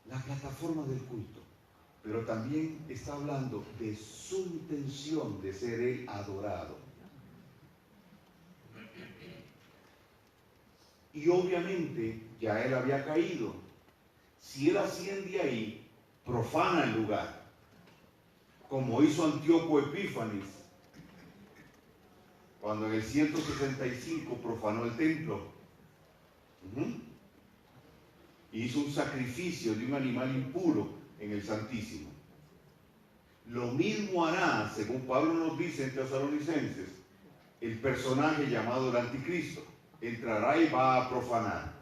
la plataforma del culto, pero también está hablando de su intención de ser él adorado. Y obviamente ya él había caído. Si él asciende ahí, profana el lugar, como hizo Antíoco Epífanes, cuando en el 165 profanó el templo. Hizo un sacrificio de un animal impuro en el Santísimo. Lo mismo hará, según Pablo nos dice en Tesalonicenses, el personaje llamado el Anticristo. Entrará y va a profanar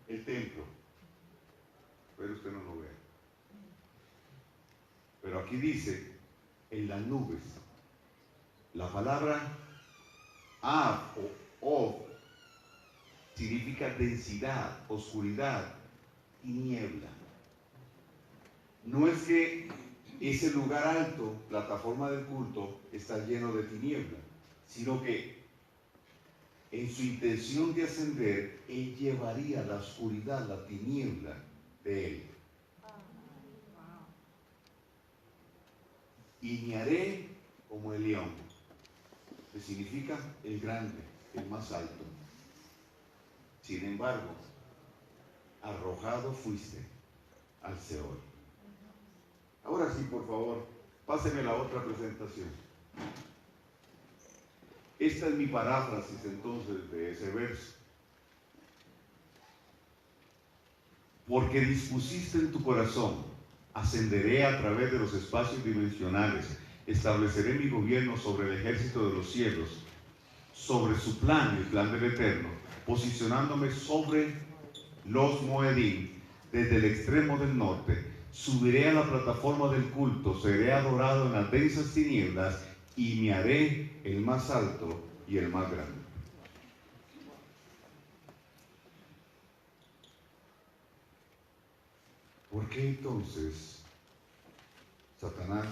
el templo. Pero usted no lo ve. Pero aquí dice, en las nubes. La palabra Av o Ov significa densidad, oscuridad y niebla. No es que ese lugar alto, plataforma del culto, está lleno de tiniebla, sino que en su intención de ascender, él llevaría la oscuridad, la tiniebla de él. Y me haré como el león, que significa el grande, el más alto. Sin embargo, arrojado fuiste al Seol. Ahora sí, por favor, páseme la otra presentación. Esta es mi paráfrasis entonces de ese verso. Porque dispusiste en tu corazón, ascenderé a través de los espacios dimensionales, estableceré mi gobierno sobre el ejército de los cielos, sobre su plan, el plan del Eterno, posicionándome sobre los Moedim, desde el extremo del norte. Subiré a la plataforma del culto, seré adorado en las densas tinieblas y me haré el más alto y el más grande. ¿Por qué entonces Satanás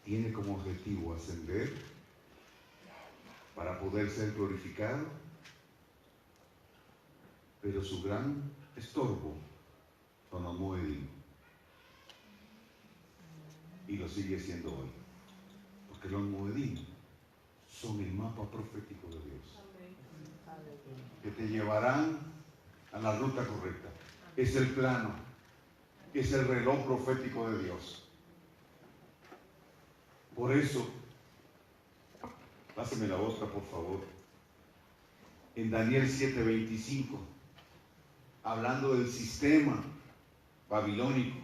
tiene como objetivo ascender para poder ser glorificado? Pero su gran estorbo son los Moedim. Y lo sigue siendo hoy. Porque los Moedim son el mapa profético de Dios, que te llevarán a la ruta correcta. Es el plano, es el reloj profético de Dios. Por eso, páseme la otra, por favor. En Daniel 7:25, hablando del sistema babilónico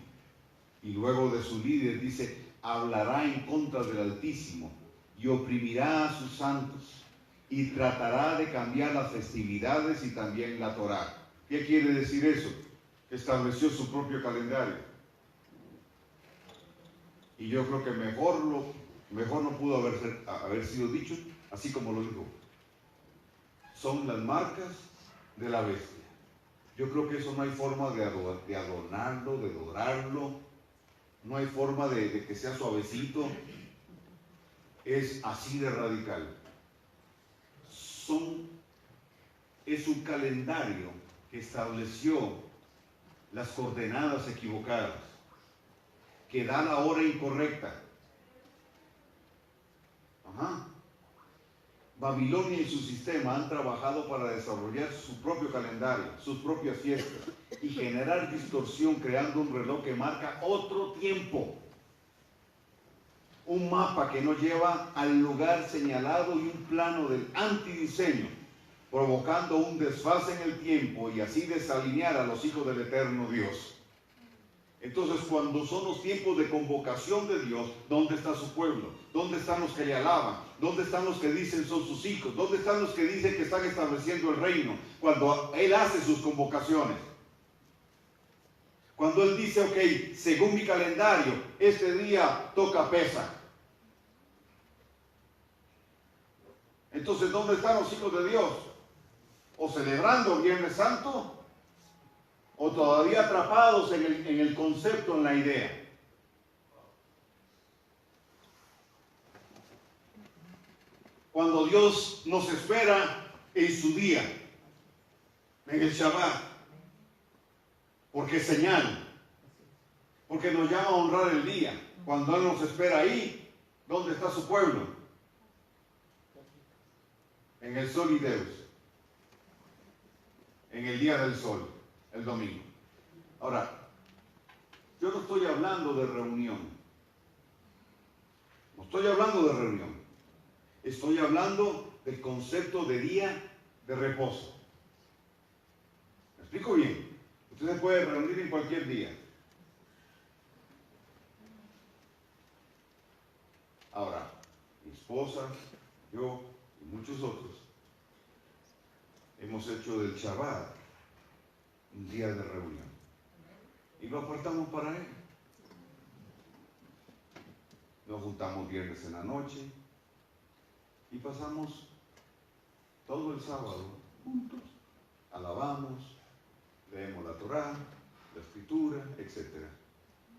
y luego de su líder, dice, hablará en contra del Altísimo y oprimirá a sus santos y tratará de cambiar las festividades y también la Torá. ¿Qué quiere decir eso? Estableció su propio calendario. Y yo creo que mejor no pudo haber sido dicho, así como lo dijo. Son las marcas de la bestia. Yo creo que eso no hay forma de adornarlo, de dorarlo. No hay forma de que sea suavecito. es así de radical. Es un calendario que estableció las coordenadas equivocadas, que da la hora incorrecta. Babilonia y su sistema han trabajado para desarrollar su propio calendario, sus propias fiestas y generar distorsión, creando un reloj que marca otro tiempo. Un mapa que no lleva al lugar señalado y un plano del antidiseño, provocando un desfase en el tiempo y así desalinear a los hijos del eterno Dios. Entonces, cuando son los tiempos de convocación de Dios, ¿dónde está su pueblo? ¿Dónde están los que le alaban? ¿Dónde están los que dicen son sus hijos? ¿Dónde están los que dicen que están estableciendo el reino? Cuando Él hace sus convocaciones. Cuando Él dice, ok, según mi calendario, este día toca Pesa. Entonces, ¿dónde están los hijos de Dios? ¿O celebrando Viernes Santo? ¿O todavía atrapados en el concepto, en la idea? Cuando Dios nos espera en su día, en el Shabbat, porque es señal, porque nos llama a honrar el día. Cuando Él nos espera ahí, ¿dónde está su pueblo? En el Sol y Deus, en el día del sol, el domingo. Ahora, yo no estoy hablando de reunión. No estoy hablando de reunión. Estoy hablando del concepto de día de reposo. ¿Me explico bien? Usted se puede reunir en cualquier día. Ahora, mi esposa, yo y muchos otros hemos hecho del Shabbat un día de reunión y lo apartamos para Él. Nos juntamos viernes en la noche y pasamos todo el sábado juntos, alabamos, leemos la Torá, la Escritura, etc.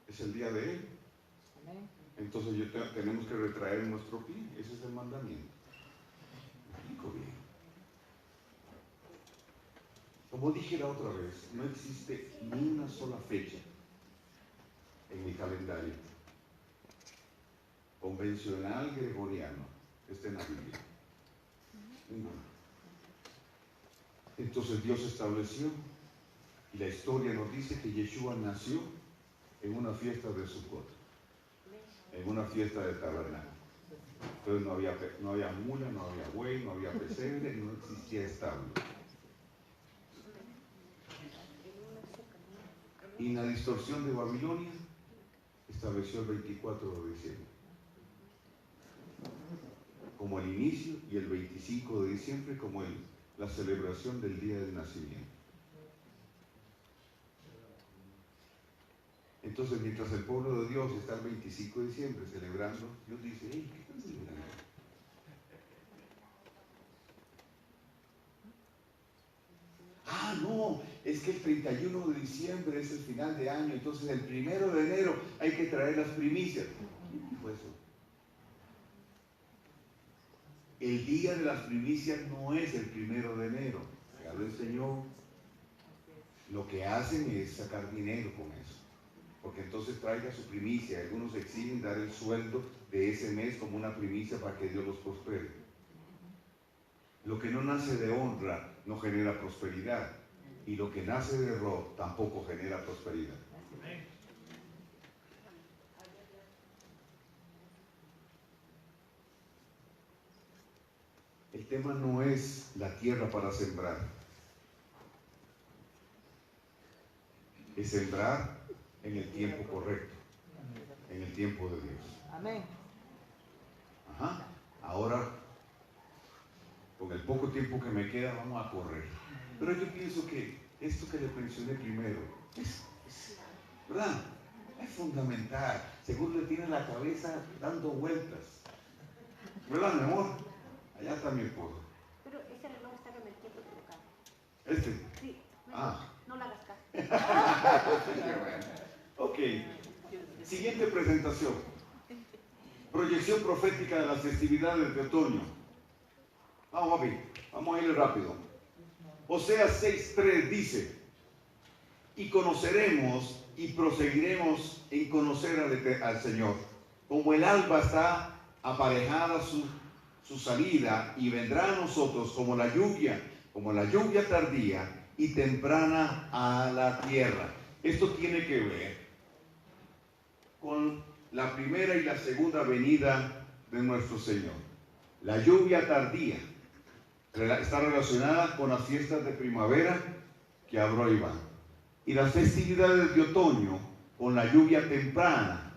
Es el día de Él. Entonces tenemos que retraer nuestro pie. Ese es el mandamiento. ¿Me explico bien? Como dije la otra vez, no existe ni una sola fecha en mi calendario convencional gregoriano que esté en la Biblia. Ninguna. Entonces Dios estableció, y la historia nos dice que Yeshua nació en una fiesta de Sukkot, en una fiesta de tabernáculo. Entonces no había mula, no había buey, no había pesebre, no existía establo. Y en la distorsión de Babilonia estableció el 24 de diciembre como el inicio y el 25 de diciembre como la celebración del día del nacimiento. Entonces, mientras el pueblo de Dios está el 25 de diciembre celebrando, Dios dice, hey, ¿qué están celebrando? Ah, no, es que el 31 de diciembre es el final de año, entonces el 1 de enero hay que traer las primicias. ¿Quién dijo eso? El día de las primicias no es el 1 de enero, ya lo enseñó. Lo que hacen es sacar dinero con eso, porque entonces traiga su primicia. Algunos exigen dar el sueldo de ese mes como una primicia para que Dios los prospere. Lo que no nace de honra no genera prosperidad, y lo que nace de error tampoco genera prosperidad. El tema no es la tierra para sembrar, es sembrar en el tiempo correcto, en el tiempo de Dios. Amén. Ajá. Ahora, con el poco tiempo que me queda, vamos a correr. Pero yo pienso que esto que le mencioné primero, ¿verdad? Es fundamental. Seguro le tiene la cabeza dando vueltas. ¿Verdad, mi amor? Allá está mi esposo. Pero ese reloj está con el tiempo equivocado. ¿Este? Sí. Ah. No la hagas caso. Ok. Siguiente presentación. Proyección profética de las festividades de otoño. Vamos, papi, vamos a ir rápido. Oseas 6:3 dice: y conoceremos y proseguiremos en conocer al Señor. Como el alba está aparejada su salida, y vendrá a nosotros como la lluvia tardía y temprana a la tierra. Esto tiene que ver con la primera y la segunda venida de nuestro Señor. La lluvia tardía está relacionada con las fiestas de primavera que habló Iván, y las festividades de otoño con la lluvia temprana.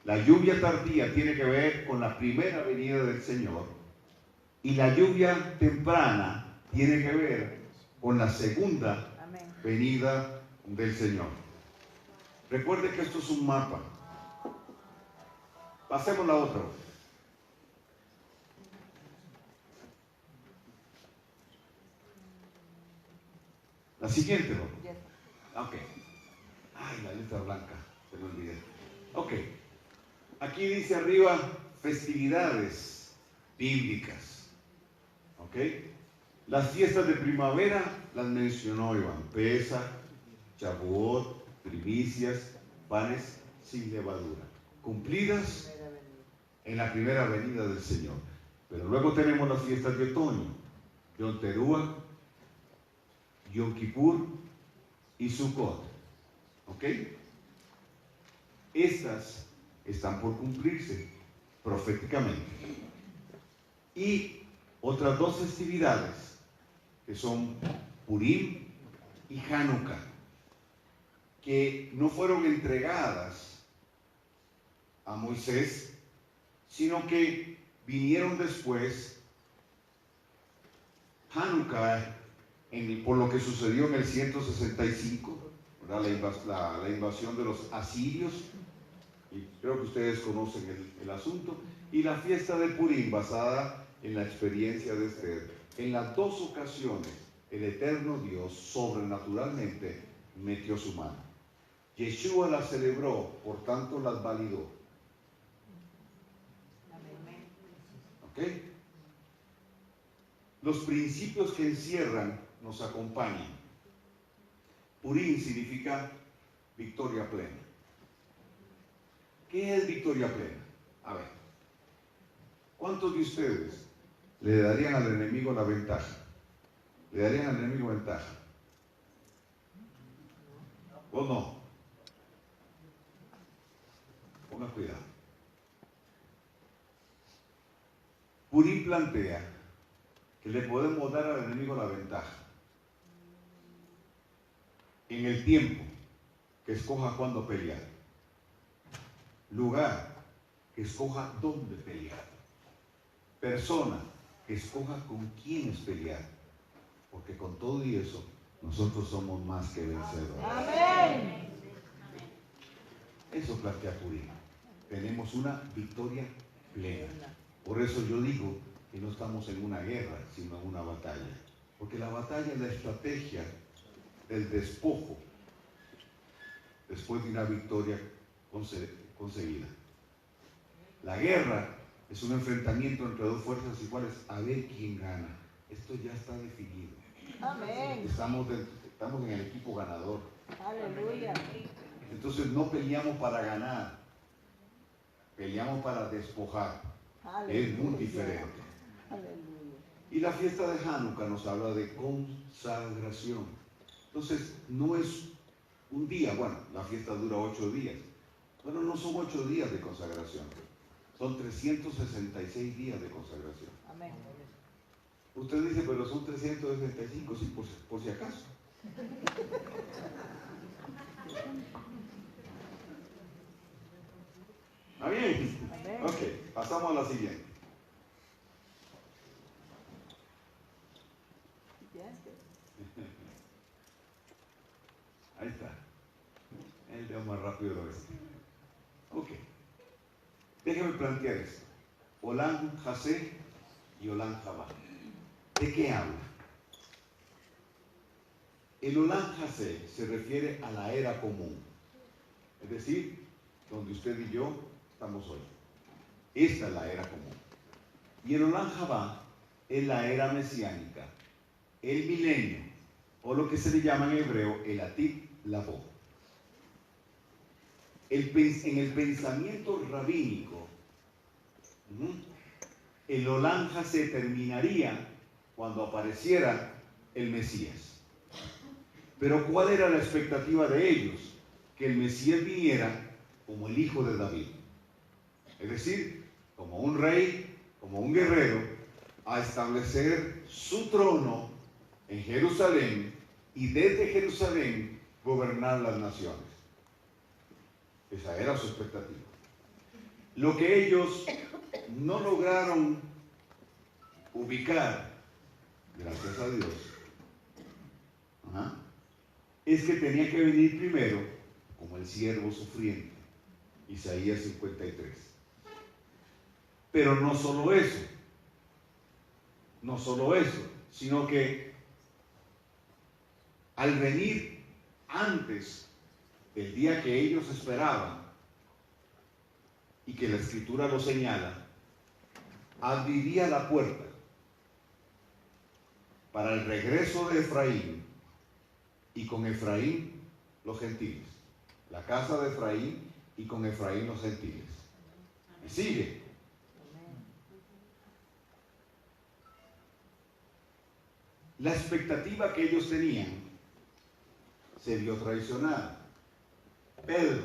La lluvia tardía tiene que ver con la primera venida del Señor, y la lluvia temprana tiene que ver con la segunda venida del Señor. Recuerde que esto es un mapa. Pasemos la otra. La siguiente, ¿no? Ok. Ay, la letra blanca, se me olvidé. Ok. Aquí dice arriba festividades bíblicas. Ok. Las fiestas de primavera las mencionó Iván: Pesaj, Shavuot, primicias, panes sin levadura, cumplidas en la primera venida del Señor. Pero luego tenemos las fiestas de otoño: Yom Teruah, Yom Kippur y Sukkot. ¿Ok? Estas están por cumplirse proféticamente. Y otras dos festividades, que son Purim y Hanukkah, que no fueron entregadas a Moisés, sino que vinieron después. Hanukkah, por lo que sucedió en el 165, la invasión de los asirios, y creo que ustedes conocen el asunto, y la fiesta de Purim, basada en la experiencia de Esther. En las dos ocasiones, el eterno Dios sobrenaturalmente metió su mano. Yeshua las celebró, por tanto las validó. ¿Ok? Los principios que encierran nos acompañan. Purim significa victoria plena. ¿Qué es victoria plena? A ver, ¿cuántos de ustedes le darían al enemigo la ventaja? ¿Le darían al enemigo ventaja? ¿O no? Ponga cuidado. Purim plantea que le podemos dar al enemigo la ventaja en el tiempo que escoja cuándo pelear, lugar que escoja dónde pelear, persona que escoja con quiénes pelear, porque con todo y eso nosotros somos más que vencedores. Amén. Eso plantea Purim. Tenemos una victoria plena. Por eso yo digo que no estamos en una guerra, sino en una batalla. Porque la batalla es la estrategia del despojo después de una victoria conseguida. La guerra es un enfrentamiento entre dos fuerzas iguales a ver quién gana. Esto ya está definido. Amén. Estamos en el equipo ganador. Aleluya. Entonces no peleamos para ganar, peleamos para despojar. Aleluya. Es muy diferente. Aleluya. Y la fiesta de Hanukkah nos habla de consagración. Entonces no es un día, bueno, la fiesta dura 8 días. Bueno, no son 8 días de consagración, son 366 días de consagración. Amén. Usted dice, pero son 365, sí, por si acaso. ¿Está bien? Amén. Ok, pasamos a la siguiente. Ahí está. El leo más rápido lo ves. Ok. Déjeme plantear esto. Olam Hasé y Olam Jabá. ¿De qué habla? El Olam Hasé se refiere a la era común. Es decir, donde usted y yo estamos hoy. Esta es la era común. Y el Olam Jabá es la era mesiánica, el milenio, o lo que se le llama en hebreo el Atit Labó. En el pensamiento rabínico, el Olam Jabá se terminaría cuando apareciera el Mesías. Pero ¿cuál era la expectativa de ellos? Que el Mesías viniera como el hijo de David. Es decir, como un rey, como un guerrero, a establecer su trono en Jerusalén y desde Jerusalén gobernar las naciones. Esa era su expectativa. Lo que ellos no lograron ubicar, gracias a Dios, es que tenía que venir primero como el siervo sufriente, Isaías 53. Pero no solo eso, sino que al venir antes del día que ellos esperaban, y que la Escritura lo señala, abriría la puerta para el regreso de Efraín, y con Efraín los gentiles. La casa de Efraín y con Efraín los gentiles. Y sigue. La expectativa que ellos tenían se vio traicionada. Pedro,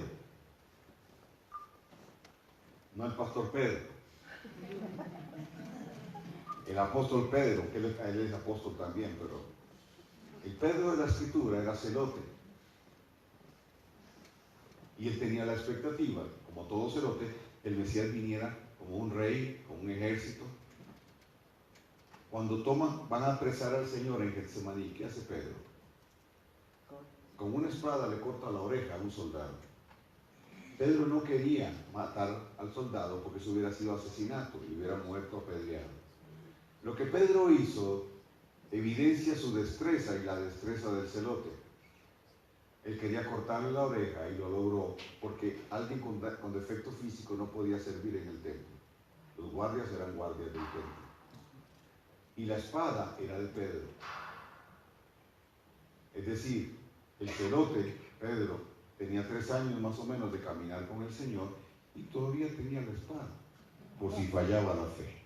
no el pastor Pedro, el apóstol Pedro, que él es apóstol también, pero el Pedro de la Escritura era celote. Y él tenía la expectativa, como todo celote, el Mesías viniera como un rey, con un ejército. Cuando van a apresar al Señor en Getsemaní, ¿qué hace Pedro? Con una espada le corta la oreja a un soldado. Pedro no quería matar al soldado porque eso hubiera sido asesinato y hubiera muerto apedreado. Lo que Pedro hizo evidencia su destreza y la destreza del celote. Él quería cortarle la oreja y lo logró porque alguien con defecto físico no podía servir en el templo. Los guardias eran guardias del templo. Y la espada era de Pedro. Es decir, el celote, Pedro, tenía 3 años más o menos de caminar con el Señor y todavía tenía la espada, por si fallaba la fe.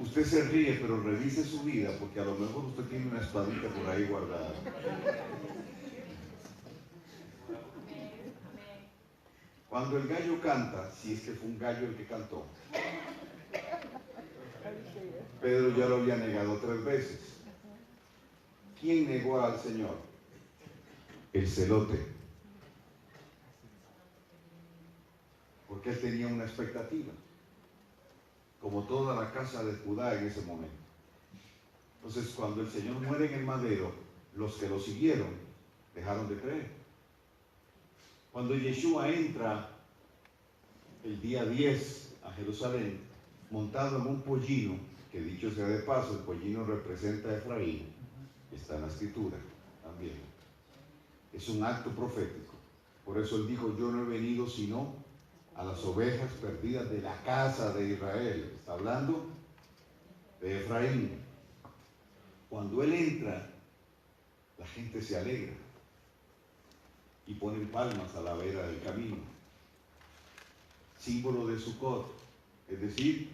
Usted se ríe, pero revise su vida, porque a lo mejor usted tiene una espadita por ahí guardada. Cuando el gallo canta, si es que fue un gallo el que cantó, Pedro ya lo había negado 3 veces. ¿Quién negó al Señor? El celote. Porque él tenía una expectativa, como toda la casa de Judá en ese momento. Entonces, cuando el Señor muere en el madero, los que lo siguieron dejaron de creer. Cuando Yeshua entra el día 10 a Jerusalén, montado en un pollino, que dicho sea de paso, el pollino representa a Efraín, está en la Escritura también. Es un acto profético. Por eso él dijo, yo no he venido sino a las ovejas perdidas de la casa de Israel. Está hablando de Efraín. Cuando él entra, la gente se alegra y ponen palmas a la vera del camino. Símbolo de Sucot, es decir,